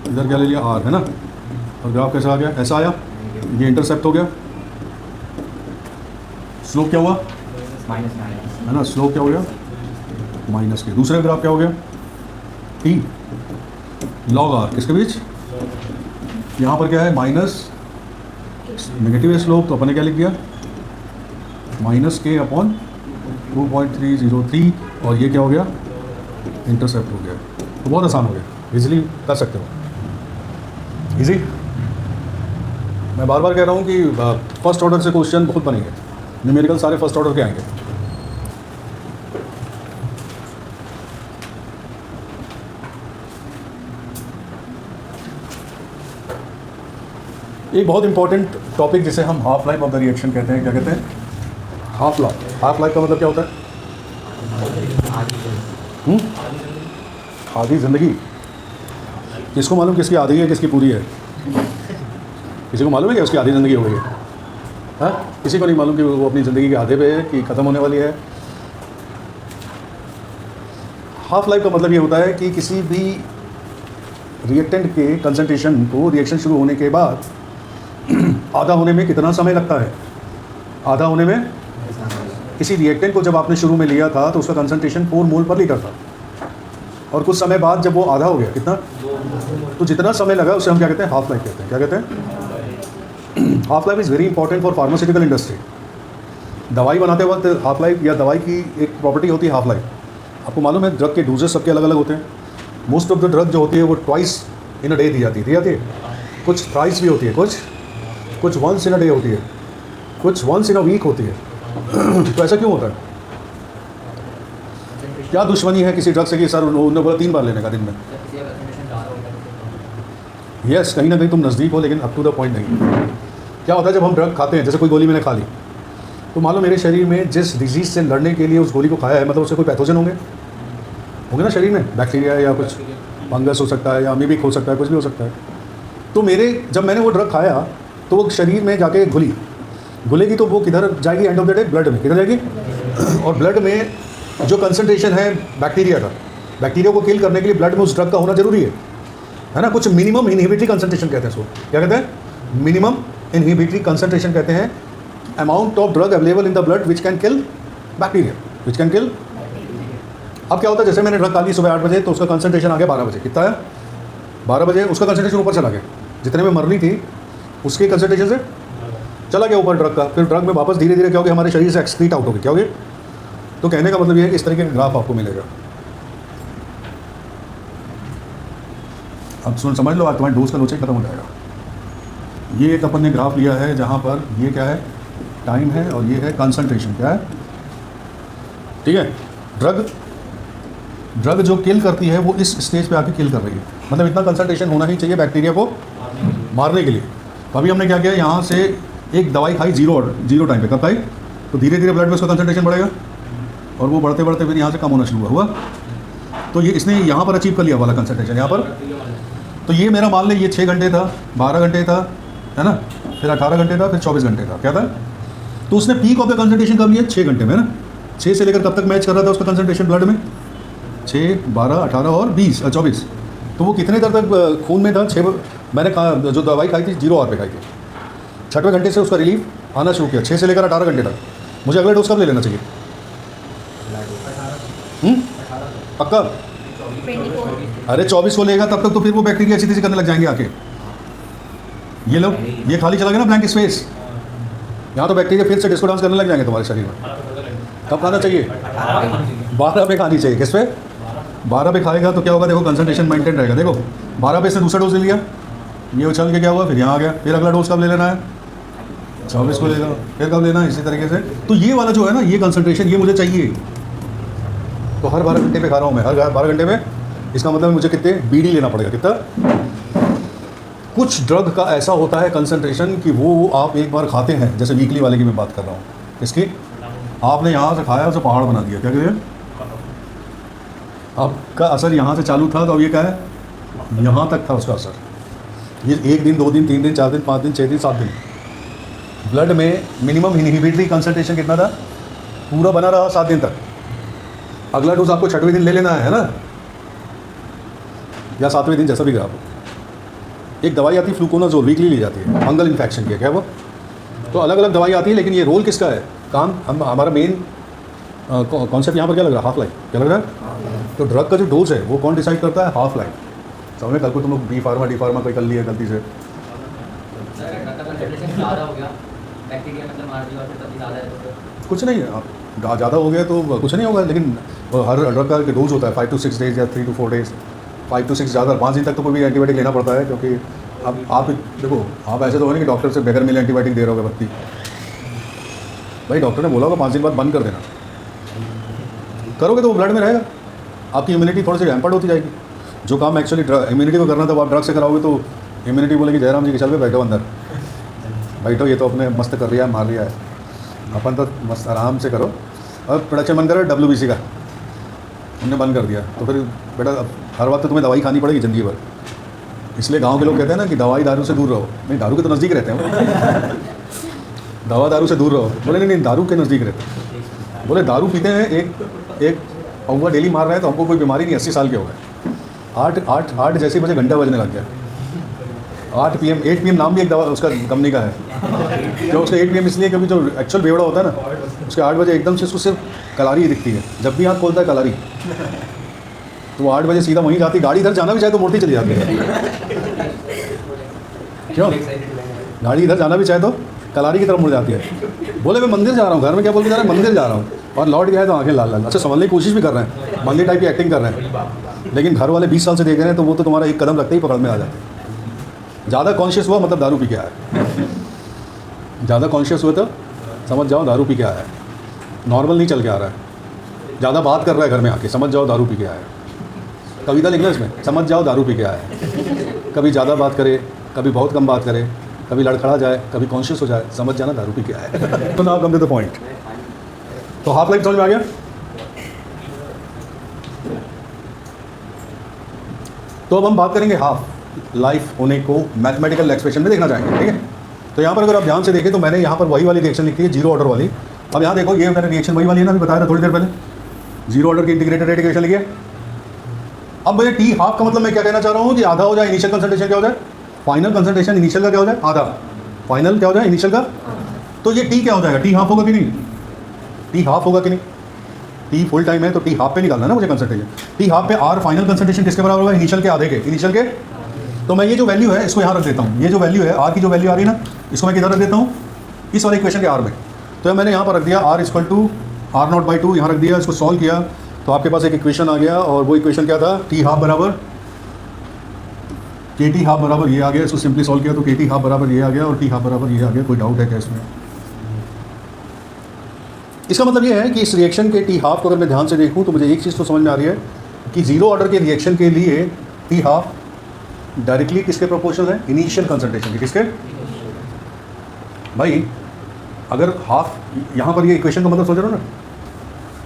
इधर क्या ले लिया r है ना, और ग्राफ कैसा आ गया, ऐसा आया, ये इंटरसेप्ट हो गया, स्लोप क्या हुआ है ना, स्लोप क्या हो गया माइनस के। दूसरे ग्राफ क्या हो गया, t log r, किसके बीच, यहाँ पर क्या है माइनस, नेगेटिव है स्लोप, तो अपने क्या लिख दिया माइनस के अपॉन 2.303, और ये क्या हो गया इंटरसेप्ट हो गया। तो बहुत आसान हो गया, इजीली कर सकते हो, इजी। मैं बार बार कह रहा हूँ कि फर्स्ट ऑर्डर से क्वेश्चन बहुत बनेंगे, न्यूमेरिकल सारे फर्स्ट ऑर्डर के आएंगे। एक बहुत इंपॉर्टेंट टॉपिक जिसे हम half life of the reaction कहते हैं, क्या कहते हैं, हाफ लाइफ। हाफ लाइफ का मतलब क्या होता है, आधी ज़िंदगी। किसको मालूम किसकी आधी है किसकी पूरी है, किसी को मालूम है कि उसकी आधी ज़िंदगी हो गई है, हाँ, किसी को नहीं मालूम कि वो अपनी ज़िंदगी के आधे पे है कि ख़त्म होने वाली है। हाफ लाइफ का मतलब ये होता है कि किसी भी रिएक्टेंट के कंसंट्रेशन को रिएक्शन शुरू होने के बाद आधा होने में कितना समय लगता है, आधा होने में, किसी रिएक्टेंट को जब आपने शुरू में लिया था तो उसका कंसंट्रेशन 4 मोल पर लीटर था, और कुछ समय बाद जब वो आधा हो गया, कितना, तो जितना समय लगा उसे हम क्या कहते हैं, हाफ लाइफ कहते हैं। क्या कहते हैं, half life is very important for pharmaceutical industry. दवाई बनाते वक्त हाफ लाइफ या दवाई की एक प्रॉपर्टी होती है हाफ लाइफ। आपको मालूम है ड्रग के डोजेस सबके अलग अलग होते हैं। मोस्ट ऑफ द ड्रग जो होती है वो ट्वाइस इन अ डे दी जाती है, कुछ थ्राइस भी होती है, कुछ वंस इन अ डे होती है, कुछ वंस इन अ वीक होती है। तो ऐसा क्यों होता है, क्या दुश्मनी है किसी ड्रग से कि सर उन्होंने बोला 3 बार लेने का दिन में। यस, कहीं ना कहीं तुम नज़दीक हो लेकिन अप टू द पॉइंट नहीं। क्या होता है जब हम ड्रग खाते हैं, जैसे कोई गोली मैंने खा ली, तो मान लो मेरे शरीर में जिस डिजीज़ से लड़ने के लिए उस गोली को खाया है, मतलब उससे कोई पैथोजन होंगे ना शरीर में, बैक्टीरिया या कुछ फंगस हो सकता है या अमीबिक हो सकता है, कुछ भी हो सकता है। तो जब मैंने वो ड्रग खाया तो वो शरीर में जाके घुलेगी, तो वो किधर जाएगी, end of the day blood में, किधर जाएगी, और ब्लड में जो कंसंट्रेशन है बैक्टीरिया का, बैक्टीरिया को किल करने के लिए ब्लड में उस ड्रग का होना जरूरी है ना। कुछ मिनिमम इनहिबिटरी कंसंट्रेशन कहते हैं इसको, क्या कहते हैं, मिनिमम इनहिबिटरी कंसंट्रेशन कहते हैं, amount of drug available in the blood which can kill bacteria, which can kill. अब क्या होता है, जैसे मैंने ड्रग खा ली सुबह 8 बजे, तो उसका कंसंट्रेशन आ गया 12 बजे, कितना है 12 बजे, उसका कंसंट्रेशन ऊपर चला गया, जितने में मरनी थी उसके कंसंट्रेशन से चला गया ऊपर ड्रग का। फिर ड्रग में वापस धीरे धीरे क्या हो गया, हमारे शरीर से एक्सक्रीट आउट हो गया, क्या हो गया। तो कहने का मतलब ये है कि इस तरीके का ग्राफ आपको मिलेगा। अब समझ लो, आज तुम्हारे डोज का लोचे खत्म हो जाएगा। ये एक अपन ने ग्राफ लिया है जहाँ पर ये क्या है, टाइम है, और ये है कंसंट्रेशन, क्या है, ठीक है। ड्रग जो किल करती है वो इस स्टेज पे आके किल कर रही है, मतलब इतना कंसंट्रेशन होना ही चाहिए बैक्टीरिया को मारने के लिए। तो अभी हमने क्या किया, यहाँ से एक दवाई खाई जीरो टाइम पे, कब खाई, तो धीरे धीरे ब्लड में उसका कंसंट्रेशन बढ़ेगा, और वो बढ़ते बढ़ते फिर यहाँ से कम होना शुरू हुआ। तो ये इसने यहाँ पर अचीव कर लिया वाला कंसंट्रेशन यहाँ पर। तो ये मेरा मान लें ये 6 घंटे था, 12 घंटे था, है ना, फिर 18 घंटे था, फिर 24 घंटे था, क्या था। तो उसने पीक ऑफ द कंसंट्रेशन कब लिया, 6 घंटे में ना। 6 से लेकर कब तक मैच कर रहा था उसका कंसंट्रेशन ब्लड में, 6, 12, 18 और 24। तो वो कितने देर तक खून में था, 6। मैंने जो दवाई खाई थी 0 आवर पे खाई थी, 6वें घंटे से उसका रिलीफ आना शुरू किया, 6 से लेकर 18 घंटे तक। मुझे अगला डोज कब ले लेना चाहिए, पक्का, अरे 24 को लेगा तब तक तो फिर वो बैक्टीरिया अच्छी तरह से करने लग जाएंगे आके। ये लो, ये खाली चला गया ना ब्लैंक स्पेस, यहाँ तो बैक्टीरिया फिर से डिस्को डांस करने लग जाएंगे तुम्हारे शरीर में। कब खाना चाहिए, 12 पे खानी चाहिए। किस पे, 12 पे खाएगा तो क्या होगा, देखो कंसंट्रेशन मेंटेन रहेगा। देखो 12 पे से दूसरा डोज ले लिया, ये उछल के क्या हुआ, फिर यहाँ आ गया, फिर अगला डोज कब ले लेना है, 24 को लेगा, फिर कब लेना है, इसी तरीके से। तो ये वाला जो है ना, ये कंसंट्रेशन ये मुझे चाहिए, तो हर 12 घंटे पे खा रहा हूँ मैं, हर 12 घंटे में। इसका मतलब मुझे कितने बीडी लेना पड़ेगा, कितना। कुछ ड्रग का ऐसा होता है कंसंट्रेशन कि वो आप एक बार खाते हैं, जैसे वीकली वाले की मैं बात कर रहा हूँ, इसकी आपने यहाँ से खाया उसे पहाड़ बना दिया, क्या करिए? आपका असर यहाँ से चालू था तो अब ये क्या है, यहाँ तक था उसका असर। ये 1 दिन 2 दिन 3 दिन 4 दिन 5 दिन 6 दिन 7 दिन। ब्लड में मिनिमम इनहिबिटरी कंसंट्रेशन कितना था? पूरा बना रहा 7 दिन तक। अगला डोज आपको 6वें दिन ले लेना है ना, या 7वें दिन, जैसा भी कहा आपको। एक दवाई आती है फ्लूकोनाजोल, वीकली ली जाती है फंगल इन्फेक्शन की, क्या वो? तो अलग अलग दवाई आती है, लेकिन ये रोल किसका है? काम हमारा मेन कॉन्सेप्ट यहाँ पर क्या लग रहा है? Half life. क्या लग रहा है? तो ड्रग का जो डोज है वो कौन डिसाइड करता है? Half life. समझ में? कल को तुम लोग बी फार्मा डी फार्मा कोई कर लिया गलती से, कुछ नहीं है। ज़्यादा हो गया तो कुछ नहीं होगा, लेकिन हर ड्रग का डोज होता है 5 to 6 डेज या 3 to 4 डेज। 5 to 6 ज़्यादा 5 दिन तक तो कोई भी एंटीबायोटिक लेना पड़ता है, क्योंकि अब आप देखो, आप ऐसे तो हो नहीं कि डॉक्टर से बगैर मिले एंटीबायोटिक दे रहे हो बत्ती। भाई डॉक्टर ने बोला होगा 5 दिन बाद बंद कर देना, करोगे तो वो ब्लड में रहेगा, आपकी इम्यूनिटी थोड़ी सी हैम्पर्ड होती जाएगी। जो काम एक्चुअली इम्यूनिटी को करना था वो आप ड्रग से कराओगे तो इम्यूनिटी बोलेगी जयराम जी के चल पे बैठो अंदर, बैठो, ये तो अपने मस्त कर रिया है, मार रिया है, अपन तो मस्त आराम से करो। और प्रोडक्शन बंद करो WBC का, उनने बंद कर दिया, तो फिर बेटा हर वक्त तो तुम्हें दवाई खानी पड़ेगी ज़िंदगी भर। इसलिए गांव के लोग कहते हैं ना कि दवाई दारू से दूर रहो। नहीं, दारू के तो नज़दीक रहते हैं दवा दारू से दूर रहो। बोले नहीं, दारू के नज़दीक रहते हैं। बोले दारू पीते हैं, एक पौवा डेली मार रहे हैं तो हमको कोई बीमारी नहीं, 80 साल के हो गए। 8 जैसे बजे घंटा बजने लग गया। 8 PM 8 PM नाम भी एक दवा उसका कंपनी का है, जो उसका 8 PM इसलिए क्योंकि जो एक्चुअल बेवड़ा होता है ना, उसके 8 बजे एकदम से उसको सिर्फ कलारी ही दिखती है। जब भी आँख खोलता है कलारी, तो 8 बजे सीधा वहीं जाती। गाड़ी इधर जाना भी चाहे तो मुड़ती चली जाती है। क्यों? गाड़ी इधर जाना भी चाहे तो कलारी की तरफ मुड़ जाती है। बोले मैं मंदिर जा रहा हूँ, घर में क्या बोल के जा रहा है? मंदिर जा रहा हूँ। और लौट गया है तो आंखें लाल लाल। अच्छा, समझने की कोशिश भी कर रहे हैं, मंदिर टाइप की एक्टिंग कर रहे हैं, लेकिन घर वाले 20 साल से देख रहे हैं, तो वो तो तुम्हारा एक कदम रखते ही पकड़ में आ जाते हैं। ज़्यादा कॉन्शियस हुआ मतलब दारू पी के आया, ज़्यादा कॉन्शियस हुआ तो समझ जाओ दारू पी के आया है। नॉर्मल नहीं चल के आ रहा है, ज़्यादा बात कर रहा है घर में आके, समझ जाओ दारू पी के आया है। कविता लिखना इसमें, समझ जाओ दारू पी के आया है। कभी ज़्यादा बात करे, कभी बहुत कम बात करे, कभी लड़खड़ा जाए, कभी कॉन्शियस हो जाए, समझ जाना दारू पी के आया है। तो now come to the point. तो हाफ लाइफ समझ में आ गया? तो अब हम बात करेंगे हाफ लाइफ होने को मैथमेटिकल एक्सप्रेशन में देखना चाहेंगे, ठीक है? तो यहाँ पर अगर आप ध्यान से देखें तो मैंने यहाँ पर वही वाली रिएक्शन लिखी है, 0 ऑर्डर वाली। अब यहाँ देखो, ये मैंने रिएक्शन वही वाली है ना, अभी बताया था थोड़ी देर पहले, 0 ऑर्डर की इंटीग्रेटेड रेट इक्वेशन लिखी है। अब मुझे टी हाफ का मतलब मैं क्या कहना चाह रहा हूँ कि आधा हो जाए इनिशियल कंसंट्रेशन, क्या हो जाए फाइनल कंसंट्रेशन, इनिशियल का क्या हो जाए आधा, फाइनल क्या हो जाए इनिशियल का। तो ये टी क्या हो जाएगा? टी हाफ होगा कि नहीं? टी हाफ होगा कि नहीं? टी फुल टाइम है तो टी हाफ पे निकालना ना मुझे कंसंट्रेशन। टी हाफ पे आर फाइनल कंसंट्रेशन किसके बराबर होगा? इनिशियल के आधे के, इनिशियल के। तो मैं ये जो वैल्यू है इसको यहाँ रख देता हूँ, ये जो वैल्यू है आर की जो वैल्यू आ रही है ना, इसको मैं किधर रख देता हूँ? इस वाले इक्वेशन के आर में। तो मैंने यहाँ पर रख दिया R इक्वल टू R0/2, यहाँ रख दिया। इसको सॉल्व किया तो आपके पास एक इक्वेशन आ गया, और वो इक्वेशन क्या था? टी हाफ बराबर KT हाफ बराबर ये आ गया। इसको सिंपली सॉल्व किया तो KT हाफ बराबर ये आ गया और T हाफ बराबर ये आ गया। कोई डाउट है क्या इसमें? इसका मतलब ये है कि इस रिएक्शन के टी हाफ को अगर मैं ध्यान से देखूं तो मुझे एक चीज़ तो समझ में आ रही है कि 0 ऑर्डर के रिएक्शन के लिए टी हाफ डायरेक्टली किसके प्रोपोर्शनल है? इनिशियल कंसंट्रेशन के। किसके? भाई अगर हाफ, यहाँ पर ये इक्वेशन का मतलब सोच रहे हो ना,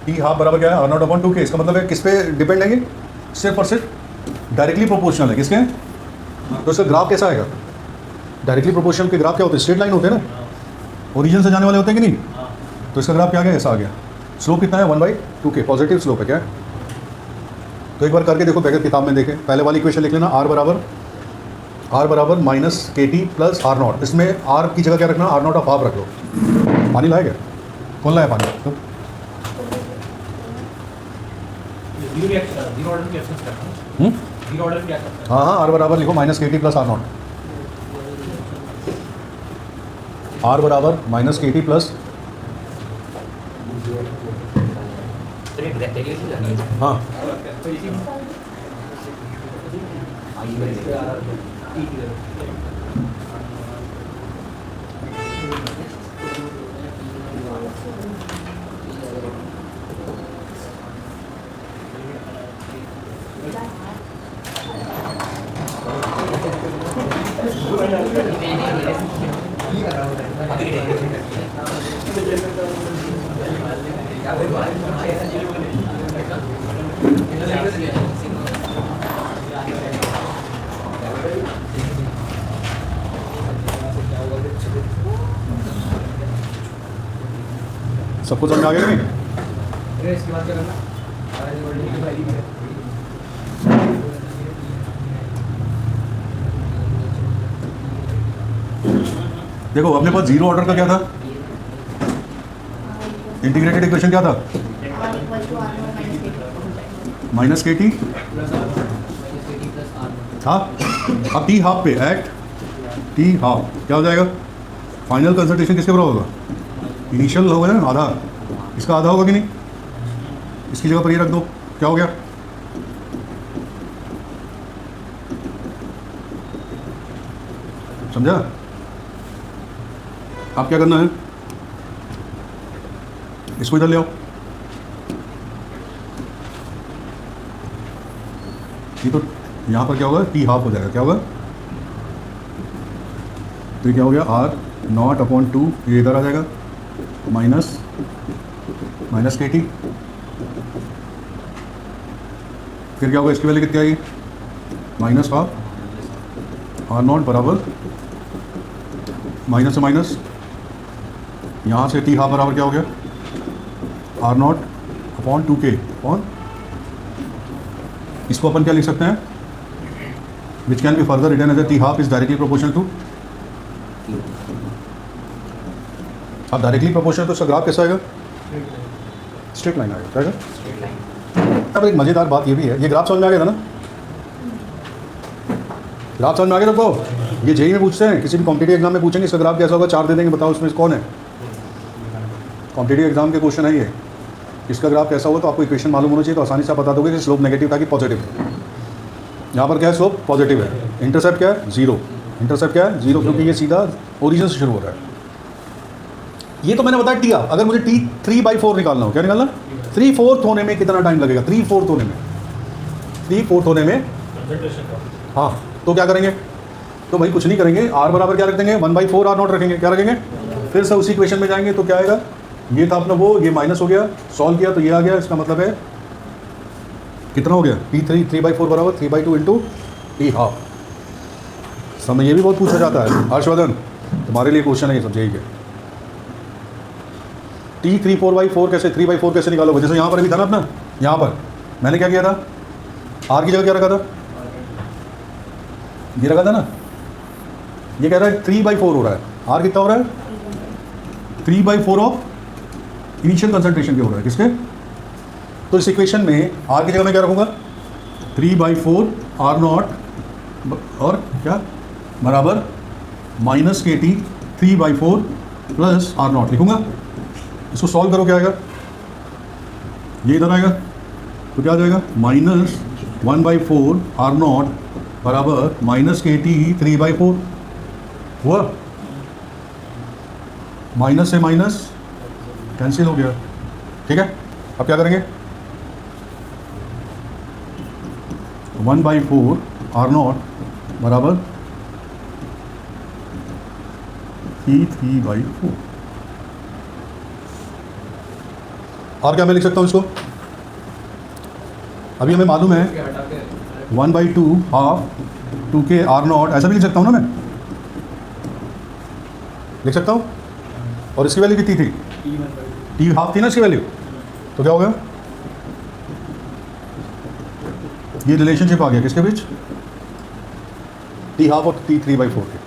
टी हाफ बराबर क्या है? R0/2 के। इसका मतलब है किस पे डिपेंड है? सिर्फ और सिर्फ डायरेक्टली प्रोपोर्शनल है। किसके? तो इसका ग्राफ कैसा आएगा? डायरेक्टली प्रोपोर्शनल के ग्राफ क्या होते हैं? स्ट्रेट लाइन होते हैं ना, ओरिजिन से जाने वाले होते हैं कि नहीं? तो इसका ग्राफ क्या गया? ऐसा आ गया। स्लोप कितना है? 1/2 के, पॉजिटिव स्लोप है क्या? तो एक बार करके देखो, बगैर किताब में देखें। पहले वाली इक्वेशन लिख लेना, R बराबर -KT + R0। इसमें R की जगह क्या रखना? R0 ऑफ हाफ रख लो। पानी लाया क्या? कौन लाया पानी? तो हाँ हाँ, R बराबर लिखो -KT + R0। R बराबर -KT + हाँ सबको समझ आ गया नहीं? इसके बाद क्या करना? देखो अपने पास जीरो ऑर्डर का क्या था, इंटीग्रेटेड इक्वेशन क्या था, माइनस के टी था। अब टी हाफ पे एट टी हाफ क्या हो जाएगा, फाइनल कंसंट्रेशन किसके बराबर होगा, इनिशियल होगा ना आधा, इसका आधा होगा कि नहीं, इसकी जगह पर ये रख दो, क्या हो गया, समझा। आप क्या करना है, इसको इधर ले आओ, ये तो यहाँ पर क्या होगा, टी हाफ हो जाएगा, क्या होगा, तो ये क्या हो गया, आर नॉट अपॉन टू, ये इधर आ जाएगा, माइनस माइनस के टी, फिर क्या होगा, इसकी वैल्यू कितनी आएगी, माइनस हाफ आर नॉट बराबर माइनस से माइनस, यहाँ से टी हाफ बराबर क्या हो गया, R naught upon two K upon, इसको अपन क्या लिख सकते हैं, which can be further written as T half is directly proportional to, अब डायरेक्टली प्रोपोर्शनल तो इसका ग्राफ कैसा आएगा, स्ट्रेट लाइन आएगा, क्या आएगा। अब एक मज़ेदार बात ये भी है, ये ग्राफ समझ में आ गया था ना, ग्राफ समझ में आ गया सबको, ये जेई में पूछते हैं, किसी भी कॉम्पिटिटिव एग्जाम में पूछेंगे इसका ग्राफ कैसा होगा, 4 दे देंगे, बताओ उसमें कौन है, कॉम्पिटिटिव एग्जाम के क्वेश्चन है ये, इसका ग्राफ कैसा होगा, तो आपको इक्वेशन मालूम होना चाहिए, तो आसानी से आप बता दोगे कि स्लोप नेगेटिव था कि पॉजिटिव, यहाँ पर क्या है, स्लोप पॉजिटिव है, इंटरसेप्ट क्या है, जीरो, इंटरसेप्ट क्या है, जीरो, क्योंकि ये सीधा ओरिजिन से शुरू हो रहा है। ये तो मैंने बताया टी, अगर मुझे टी 3/4 निकालना हो, क्या निकालना, 3/4 होने में कितना टाइम लगेगा, 3/4 होने में, 3/4 होने में, हाँ, तो क्या करेंगे, तो भाई कुछ नहीं करेंगे, आर बराबर क्या रख देंगे, 1/4 आर नॉट रखेंगे, क्या रखेंगे, फिर से उसी इक्वेशन में जाएंगे, तो क्या आएगा, ये था अपना वो, ये माइनस हो गया, सॉल्व किया तो ये आ गया, इसका मतलब है कितना हो गया, T3/4 बराबर 3/2 इंटू टी हाफ। समय ये भी बहुत पूछा जाता है, हर्षवर्धन तुम्हारे लिए क्वेश्चन है ये सब यही है, T3/4 कैसे, 3/4 कैसे निकालोगे, जैसे यहाँ पर भी था ना अपना, यहाँ पर मैंने क्या किया था, आर की जगह क्या रखा था, ये रखा था ना, ये कह रहा है 3/4 हो रहा है, आर कितना हो रहा है, 3/4 ऑफ इनिशियल कंसंट्रेशन के हो रहा है, किसके, तो इस इक्वेशन में आर की जगह मैं क्या रखूँगा, 3/4 आर नॉट और क्या बराबर minus K T 3/4 plus are not लिखूँगा, इसको सॉल्व करो, क्या आएगा, ये इधर आएगा, तो क्या आ जाएगा, माइनस 1/4 आर नॉट बराबर माइनस के टी 3/4 हुआ, माइनस से माइनस कैंसिल हो गया, ठीक है। अब क्या करेंगे, 1/4 आर नॉट बराबर T3/4, और क्या मैं लिख सकता हूँ इसको, अभी हमें मालूम है 1/2 हाफ 2k आर नॉट, ऐसा भी लिख सकता हूँ ना मैं, लिख सकता हूँ, और इसकी वैल्यू कितनी थी, टी हाफ थी ना इसकी वैल्यू, तो क्या हो गया, ये रिलेशनशिप आ गया किसके बीच, टी हाफ और T3/4 के,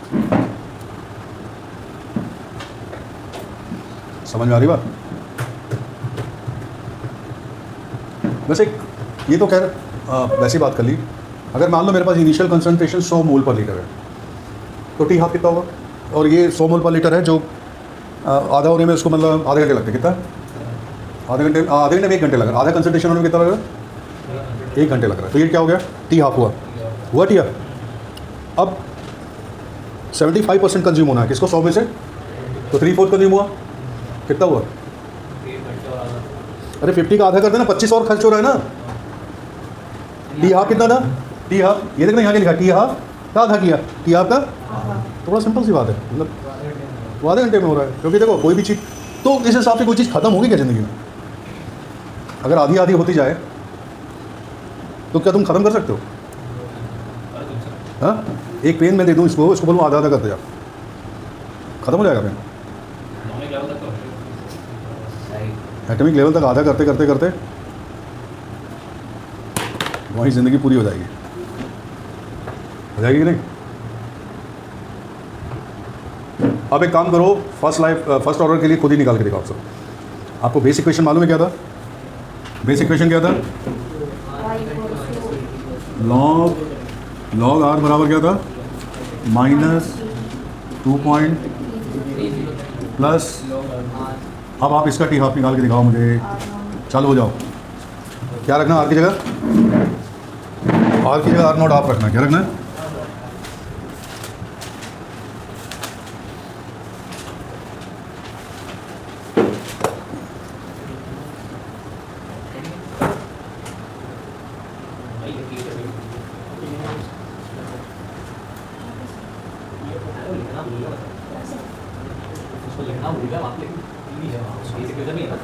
समझ में आ रही बात। वैसे ये तो खैर वैसी बात कर ली, अगर मान लो मेरे पास इनिशियल कंसंट्रेशन 100 मोल पर लीटर है, तो टी हाफ कितना होगा, और ये 100 मोल पर लीटर है, जो आधा होने में उसको मतलब आधे घंटे लगते हैं, कितना, आधे घंटे में 1 घंटे लग रहा है, आधा कंसंट्रेशन होने में कितना लग रहा है, 1 घंटे लग रहा है, तो ये क्या हो गया, टी हाफ हुआ टी हाफ। अब 75% कंज्यूम होना है किसको, 100 में से, तो 3/4 कंज्यूम हुआ, कितना हुआ, अरे 50 का आधा कर देना, 25 और खर्च हो रहा है ना, टी हाफ कितना था, टी हाफ ये देखना यहाँ के लिखा, टी हाफ का आधा किया, टी हाफ का, थोड़ा सिंपल सी बात है, मतलब वो आधे घंटे में हो रहा है, क्योंकि देखो कोई भी चीज़, तो इस हिसाब से कोई चीज़ खत्म होगी क्या ज़िंदगी में, अगर आधी आधी होती जाए तो क्या तुम खत्म कर सकते हो, हाँ, एक पेन मैं दे दूँ इसको बोलूँ आधा आधा करते जा, खत्म हो जाएगा पेन, एटॉमिक लेवल तक आधा करते करते करते वही ज़िंदगी पूरी हो जाएगी कि नहीं। अब एक काम करो, फर्स्ट ऑर्डर के लिए खुद ही निकाल के दिखाओ सब। आपको बेसिक इक्वेशन मालूम है क्या था? बेसिक इक्वेशन क्या था? लॉग आर बराबर क्या था? -2 प्लस, अब आप इसका टी हाफ निकाल के दिखाओ मुझे। चालू हो जाओ। क्या रखना आर की जगह? आर की जगह आर नॉट आप रखना। क्या रखना है? उसको लिखना भूल गया आप, लेकिन बेसिक इक्वेशन नहीं है ना।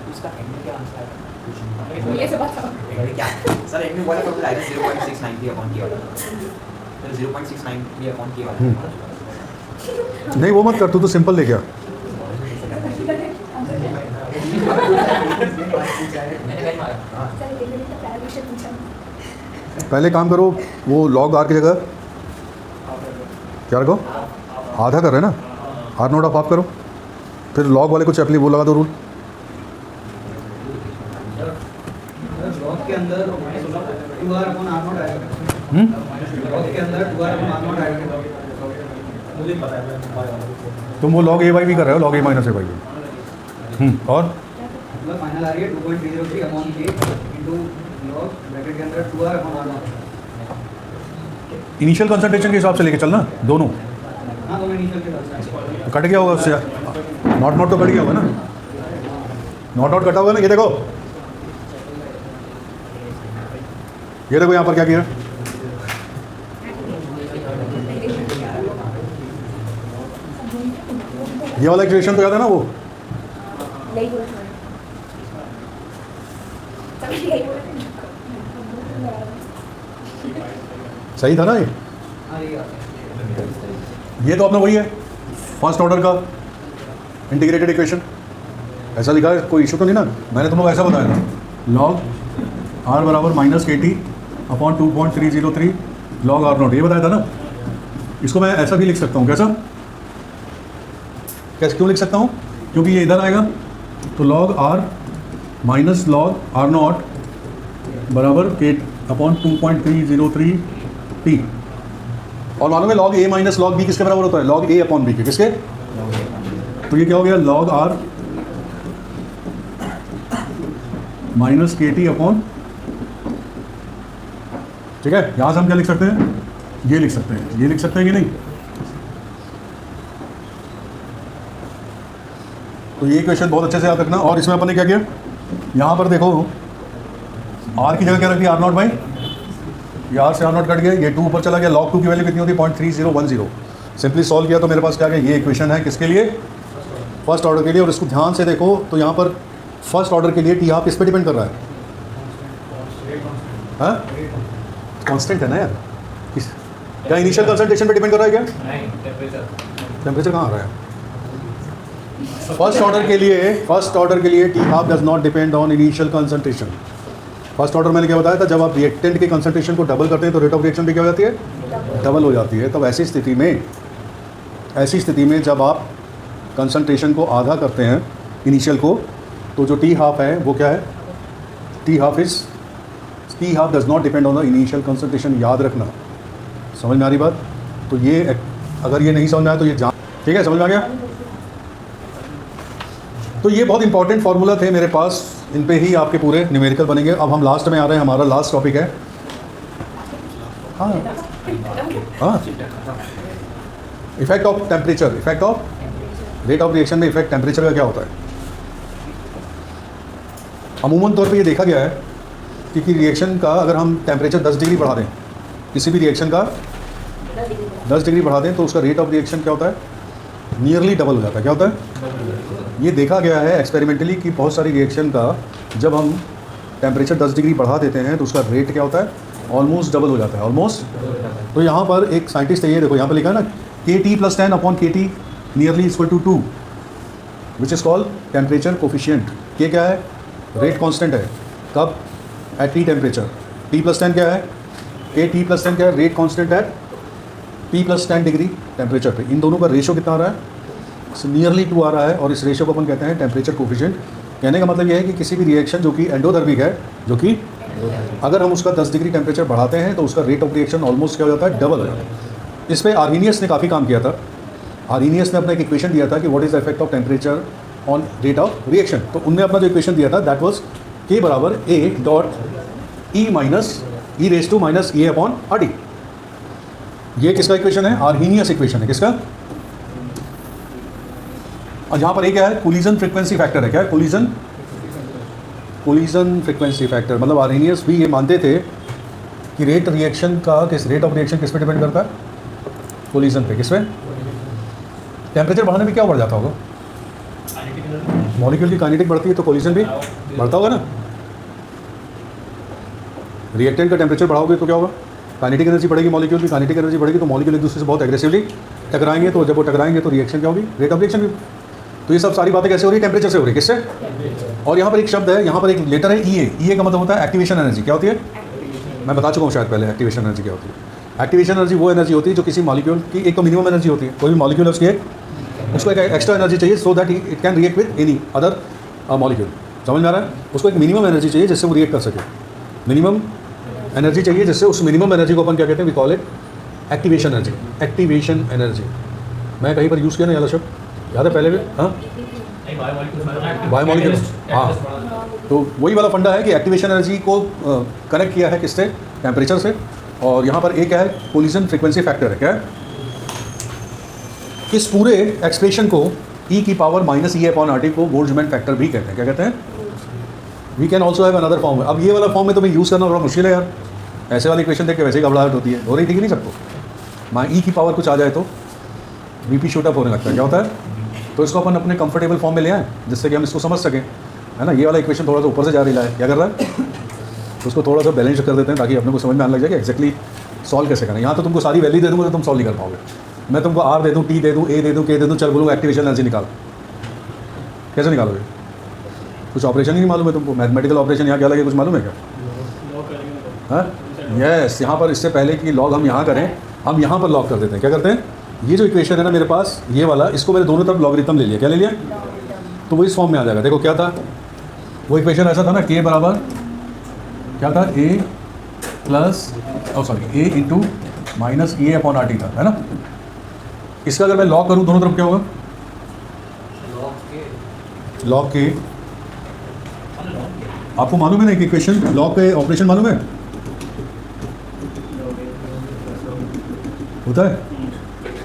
उसका एंड क्या आंसर है? ये से बताओ। क्या सर एंड में बोला फॉर्मूला है 0.69 भी अपॉन के वाला, तो 0.69 भी अपॉन के वाला। नहीं वो मत कर, तू तो सिंपल ले गया। पहले काम करो, वो लॉग आर की जगह क्या रखो? आधा कर रहे हैं ना, आर नोट ऑफ आप करो, फिर लॉग वाले को चैपली वो लगा दो रूल। लॉग के अंदर 2r/r0 आएगा। लॉग के अंदर 2r/r0 आएगा। मुझे पता है। तुम वो लॉग ए वाई भी कर रहे हो, लॉग ए माइनस ए वाई भी। और मतलब फाइनल आ रही है 2.303 अपॉन के इनटू लॉग ब्रैकेट के अंदर 2r/r0। इनिशियल कंसंट्रेशन के हिसाब से लेके चलना दोनों। हाँ दोनों इनिशियल के साथ तो कट गया होगा उससे, नॉट तो कट गया होगा ना, नॉट कटा होगा ना। ये देखो, ये देखो यहाँ पर क्या किया, ये वाला इक्वेशन तो याद है ना वो? यही बोला था। सभी यही बोला था। सही था ना ये? ये तो अपना वही है फर्स्ट ऑर्डर का इंटीग्रेटेड इक्वेशन। ऐसा लिखा है, कोई इशू तो नहीं ना? मैंने तुम लोग ऐसा बताया था, लॉग आर बराबर -KT upon 2.303 log R not, ये बताया था ना। इसको मैं ऐसा भी लिख सकता हूँ, कैसा क्यों लिख सकता हूँ? क्योंकि ये इधर आएगा तो log R minus log R naught बराबर K अपॉन 2.303 T। और मालूम है लॉग ए माइनस लॉग बी किसके बराबर होता है? लॉग ए अपॉन बी के। किसके? तो ये क्या हो गया? लॉग आर -KT अपॉन, ठीक है। यहाँ से हम क्या लिख सकते हैं? ये लिख सकते हैं, ये लिख सकते हैं कि नहीं? तो ये क्वेश्चन बहुत अच्छे से याद रखना। और इसमें अपन ने क्या किया, यहाँ पर देखो आर की जगह क्या रख दिया? आर नॉट बाई, ये आर से आर नॉट कट गया, ये 2 ऊपर चला गया। लॉग 2 की वैल्यू कितनी होती है? 0.3010। सिंपली सॉल्व किया तो मेरे पास क्या गया? ये इक्वेशन है किसके लिए? फर्स्ट ऑर्डर के लिए। और इसको ध्यान से देखो तो यहाँ पर फर्स्ट ऑर्डर के लिए टी हाफ इस पर डिपेंड कर रहा है, हाँ कांस्टेंट है ना यार। क्या इनिशियल कंसंट्रेशन पे डिपेंड कर रहा है क्या? टेम्परेचर कहाँ आ रहा है? फर्स्ट ऑर्डर के लिए T half does not depend on initial concentration. First order मैंने क्या बताया था, जब आप रिएक्टेंट के कंसंट्रेशन को डबल करते हैं तो रेट ऑफ रिएक्शन भी क्या हो जाती है? डबल हो जाती है। तब ऐसी स्थिति में जब आप कंसंट्रेशन को आधा करते हैं इनिशियल को, तो जो टी हाफ है वो क्या है? T half does not depend on the initial concentration. याद रखना, समझ में आ रही बात? तो ये अगर ये नहीं समझ में आया तो ये जान, ठीक है? समझ में आ गया? तो ये बहुत इंपॉर्टेंट फार्मूला थे मेरे पास, इन पे ही आपके पूरे न्यूमेरिकल बनेंगे। अब हम लास्ट में आ रहे हैं, हमारा लास्ट टॉपिक है। हाँ हाँ effect of temperature, effect of rate of reaction में इफेक्ट टेम्परेचर का क्या होता है? अमूमन तौर पे ये देखा गया है कि रिएक्शन का अगर हम टेम्परेचर 10 डिग्री बढ़ा दें, किसी भी रिएक्शन का 10 डिग्री बढ़ा दें तो उसका रेट ऑफ रिएक्शन क्या होता है? नियरली डबल हो जाता है। क्या होता है? ये देखा गया है एक्सपेरिमेंटली कि बहुत सारी रिएक्शन का जब हम टेम्परेचर 10 डिग्री बढ़ा देते हैं तो उसका रेट क्या होता है? ऑलमोस्ट डबल हो जाता है, ऑलमोस्ट। तो यहाँ पर एक साइंटिस्ट है, ये देखो यहाँ पर लिखा है ना, KT+10/KT nearly equal to 2, which is called temperature coefficient. ये क्या है? रेट कांस्टेंट है। कब? At T temperature. T+10 क्या है? KT+10 क्या है? रेट कांस्टेंट है T+10 डिग्री टेम्परेचर पे। इन दोनों का रेशो कितना आ रहा है? नियरली 2 आ रहा है, और इस रेशो को अपन कहते हैं टेम्परेचर कोफिशिएंट। कहने का मतलब यह है कि किसी भी रिएक्शन जो कि एंडोथर्मिक है, जो कि अगर हम उसका 10 डिग्री टेम्परेचर बढ़ाते हैं तो उसका रेट ऑफ रिएक्शन ऑलमोस्ट क्या हो जाता है? डबल हो जाता है। इस पर आर्हीनियस ने काफ़ी काम किया था। आर्हीनियस ने अपना एक इक्वेशन दिया था कि what is the effect of temperature on rate of reaction. तो उनने अपना जो इक्वेशन दिया था दैट वाज K बराबर A.E माइनस E⁻⁻⁸ ये किसका इक्वेशन है? आर्हीनियस इक्वेशन है। किसका? और यहाँ पर एक क्या है? कोलिजन फ्रीक्वेंसी फैक्टर है। क्या है? Collision frequency factor. मतलब आर्हीनियस भी ये मानते थे कि रेट ऑफ रिएक्शन किस पे डिपेंड करता है? कोलिजन पे। किस पे? टेम्परेचर बढ़ाने में क्या बढ़ जाता होगा? मॉलिक्यूल की काइनेटिक बढ़ती है तो कोलिजन भी बढ़ता होगा ना। रिएक्टेंट का टेम्परेचर बढ़ाओगे तो क्या होगा? काइनेटिक एनर्जी बढ़ेगी, मॉलिक्यूल की काइनेटिक एनर्जी बढ़ेगी तो मॉलिक्यूल एक दूसरे से बहुत एग्रेसिवली टकराएंगे। तो जब वो टकराएंगे तो रिएक्शन क्या होगी? रेट ऑफ रिएक्शन भी। तो ये सब सारी बातें कैसे हो रही है? टेम्परेचर से हो रही है। किससे? और यहाँ पर एक शब्द है, यहाँ पर एक लेटर है EA का मतलब होता है एक्टिवेशन एनर्जी। क्या होती है? मैं बता चुका हूँ शायद पहले एक्टिवेशन एनर्जी क्या होती है। एक्टिवेशन एनर्जी वो एनर्जी होती है जो किसी मॉलिक्यूल की एक तो मिनिमम एनर्जी होती है। कोई भी मॉलिक्यूल है उसको एक एक्स्ट्रा एनर्जी चाहिए so that it can react with any other molecule. समझ में आ रहा है? उसको एक मिनिमम एनर्जी चाहिए जिससे वो रिएक्ट कर सके। मिनिमम एनर्जी चाहिए जिससे उस मिनिमम एनर्जी को अपन क्या कहते हैं? We call it activation energy. Activation energy मैं कहीं पर यूज़ किया ना वाला शब्द, याद है पहले भी? हाँ, बायोमॉलिक्यूल। हाँ, तो वही वाला फंडा है कि एक्टिवेशन एनर्जी को कनेक्ट किया है किससे? टेम्परेचर से। और यहाँ पर एक क्या है? कोलिजन फ्रीक्वेंसी फैक्टर है। क्या है? इस पूरे एक्सप्रेशन को E⁻⁻⁸ को बोल्ट्जमैन फैक्टर भी कहते हैं। क्या कहते हैं? We can also have another form. अब ये वाला फॉर्म में तो मैं यूज़ करना बड़ा मुश्किल है यार। ऐसे वाली इक्वेशन देख के वैसे ही घबराहट होती है, हो रही थी कि नहीं सबको? E की पावर कुछ आ जाए तो BP शूटअप होने लगता है। क्या होता है? तो इसको अपन अपने कंफर्टेबल फॉर्म में ले आए जिससे कि हम इसको समझ सकें, है ना। ये वाला इक्वेशन थोड़ा सा ऊपर से जा रहा है, क्या कर रहा है? तो उसको थोड़ा सा बैलेंस कर देते हैं ताकि अपने को समझ में आने लग जाए कि एक्जैक्टली सॉल्व कैसे करना है। यहाँ तो तुमको सारी वैल्यू दे दूँगा तो तुम सॉल्व नहीं कर पाओगे। मैं तुमको R दे दूँ, T दे दूँ, A दे दूँ, K दे दूँ, चल बोलूँ एक्टिवेशन एनर्जी निकाल, कैसे निकालोगे? कुछ ऑपरेशन ही नहीं मालूम है तुमको। मैथमेटिकल ऑपरेशन यहाँ क्या लगे कुछ मालूम है क्या? हाँ, यस। यहाँ पर इससे पहले कि लॉग हम यहाँ करें, हम यहाँ पर लॉग कर देते हैं। क्या करते हैं? ये जो इक्वेशन है ना मेरे पास, ये वाला, इसको मैंने दोनों तरफ लॉगरिथम ले लिया। क्या ले लिया? तो वो इस फॉर्म में आ जाएगा। देखो क्या था वो इक्वेशन? ऐसा था ना, K बराबर क्या था? A × E⁻⁻⁸ था, है ना। इसका अगर मैं लॉग करूँ दोनों तरफ क्या होगा? लॉग के आपको मालूम है ना एक इक्वेशन, लॉग के ऑपरेशन मालूम है? होता है।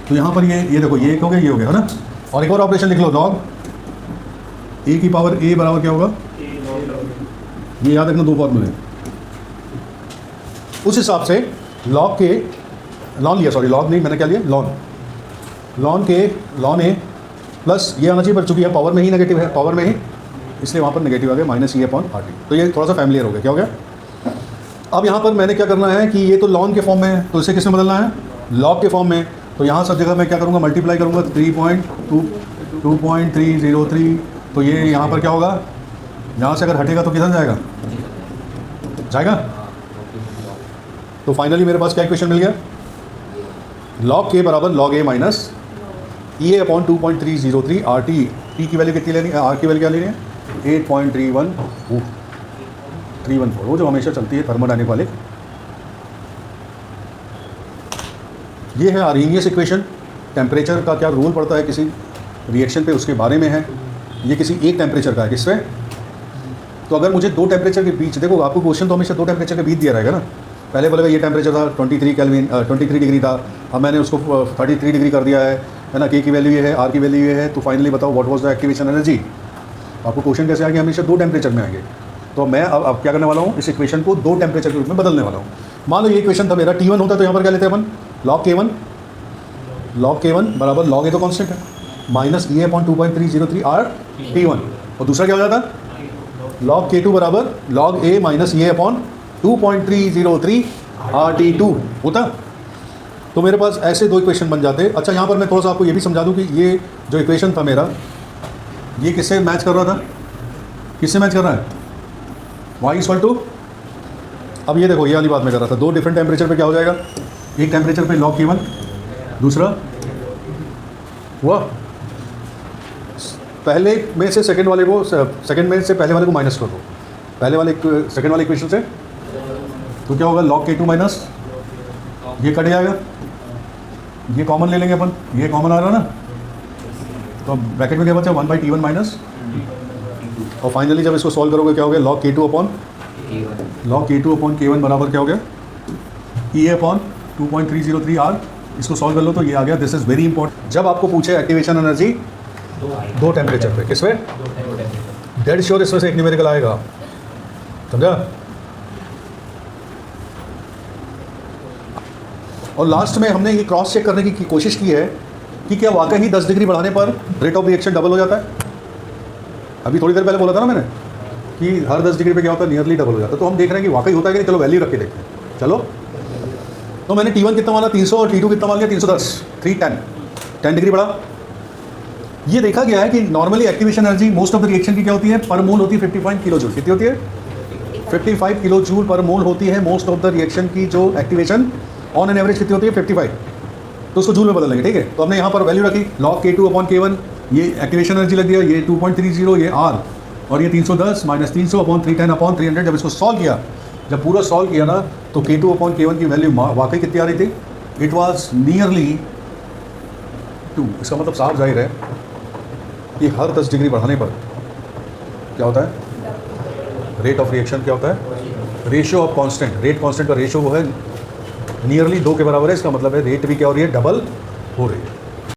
तो यहाँ पर ये देखो, ये एक हो गया, ये हो गया, है ना। और एक और ऑपरेशन लिख लो, लॉग A की पावर A बराबर क्या होगा? ये याद रखना, दो फॉर्मूले। उस हिसाब से लॉग के लॉन लिया, सॉरी लॉग नहीं, मैंने क्या लिया? लॉन के लॉन A प्लस ये आना चाहिए, पर चूंकि यह पावर में ही नेगेटिव है, पावर में ही, इसलिए वहाँ पर नेगेटिव आ गया -E/RT। तो ये थोड़ा सा फैमिलियर हो गया। क्या हो गया? अब यहाँ पर मैंने क्या करना है कि ये तो लॉन के फॉर्म में है, तो इसे किस में बदलना है? लॉग के फॉर्म में। तो यहाँ सब जगह मैं क्या करूँगा? मल्टीप्लाई करूँगा 2.303। तो ये यहाँ पर क्या होगा? यहाँ से अगर हटेगा तो किधर जाएगा? तो फाइनली मेरे पास क्या इक्वेशन मिल गया? लॉग के बराबर log A minus E/2.303 RT। T की वैल्यू कितनी लेनी है? R की वैल्यू क्या लेनी है? 8.314, वो जो हमेशा चलती है थर्मोडायनेमिक वाले। ये है आर्हीनियस इक्वेशन। टेम्परेचर का क्या रोल पड़ता है किसी रिएक्शन पे, उसके बारे में है। ये किसी एक टेम्परेचर का है। किससे? तो अगर मुझे दो टेम्परेचर के बीच, देखो आपको क्वेश्चन तो हमेशा दो टेम्परेचर के बीच दिया रहेगा ना, पहले बोलेगा ये टेम्परेचर था 23 केल्विन 23 डिग्री था, अब मैंने उसको 33 डिग्री कर दिया है ना, के की वैल्यू ये है, आर की वैल्यू ये है, तो फाइनली बताओ what was the activation energy. आपको क्वेश्चन कैसे आएंगे, हमेशा 2 टेम्परेचर में आएंगे। तो मैं अब क्या करने वाला हूँ, इस इक्वेशन को 2 टेम्परेचर के रूप में बदलने वाला हूँ। मान लो ये इक्वेशन था मेरा T1 होता तो यहाँ पर क्या लेते हैं अपन, log K1 बराबर log A तो कांस्टेंट है minus E upon 2.303 R T1, और दूसरा क्या हो जाता log K2 बराबर log A minus E upon 2.303 R T2 होता। तो मेरे पास ऐसे 2 इक्वेशन बन जाते। अच्छा, यहाँ पर मैं थोड़ा सा आपको ये भी समझा दूँ कि ये जो इक्वेशन था मेरा, ये किससे मैच कर रहा था, किससे मैच कर रहा है, y इक्वल टू, अब ये देखो ये वाली बात मैं कर रहा था, 2 डिफरेंट टेम्परेचर पे क्या हो जाएगा, एक टेम्परेचर पे log K1, दूसरा हुआ पहले में से सेकंड वाले को, सेकंड में से पहले वाले को माइनस कर दो, पहले वाले सेकंड वाले इक्वेशन से, तो क्या होगा log K2 माइनस, ये कट जाएगा, ये कॉमन ले लेंगे अपन, ये कॉमन आ रहा ना, तो ब्रैकेट में क्या बचा 1/T1 माइनस, और फाइनली जब इसको सॉल्व करोगे क्या हो गया log K2 अपॉन K1 बराबर क्या हो गया E अपॉन 2.303 R। इसको सॉल्व कर लो तो ये आ गया। This is very important. जब आपको पूछे एक्टिवेशन एनर्जी 2 टेम्परेचर पे, किसमें, डेड श्योर इसमें से एक न्यूमेरिकल आएगा, समझा। और लास्ट में हमने ये क्रॉस चेक करने की कोशिश की है कि क्या वाकई ही 10 डिग्री बढ़ाने पर रेट ऑफ रिएक्शन डबल हो जाता है। अभी थोड़ी देर पहले बोला था ना मैंने कि हर 10 डिग्री पे क्या होता है, नियरली डबल हो जाता है। तो हम देख रहे हैं कि वाकई होता है कि नहीं, चलो वैल्यू रख के देखते हैं। चलो, तो मैंने T1 कितना माना 300 और T2 कितना मान लिया 310, 10 डिग्री बढ़ा। ये देखा गया है कि normally activation energy most of the reaction की क्या होती है, पर मोल होती है 55 किलो जूल। कितनी होती है, 55 किलो जूल पर मोल होती है मोस्ट ऑफ द रिएक्शन की जो एक्टिवेशन ऑन एन एवरेज कितनी होती है 55। तो उसको जूल में बदल लेंगे, ठीक है। तो हमने यहाँ पर वैल्यू रखी log K2 अपॉन K1, ये एक्टिवेशन एनर्जी लग दिया, ये 2.30, ये R, और ये 310 माइनस 300 अपॉन 310 अपॉन 300। जब इसको सॉल्व किया, जब पूरा सॉल्व किया ना, तो K2 अपॉन K1 की वैल्यू वाकई कितनी आ रही थी, इट वाज नियरली 2। इसका मतलब साफ जाहिर है कि हर 10 डिग्री बढ़ाने पर क्या होता है, रेट ऑफ रिएक्शन क्या होता है, ratio of constant, rate constant का रेशियो वो है नियरली 2 के बराबर है। इसका मतलब है रेट भी क्या हो रही है, डबल हो रही है।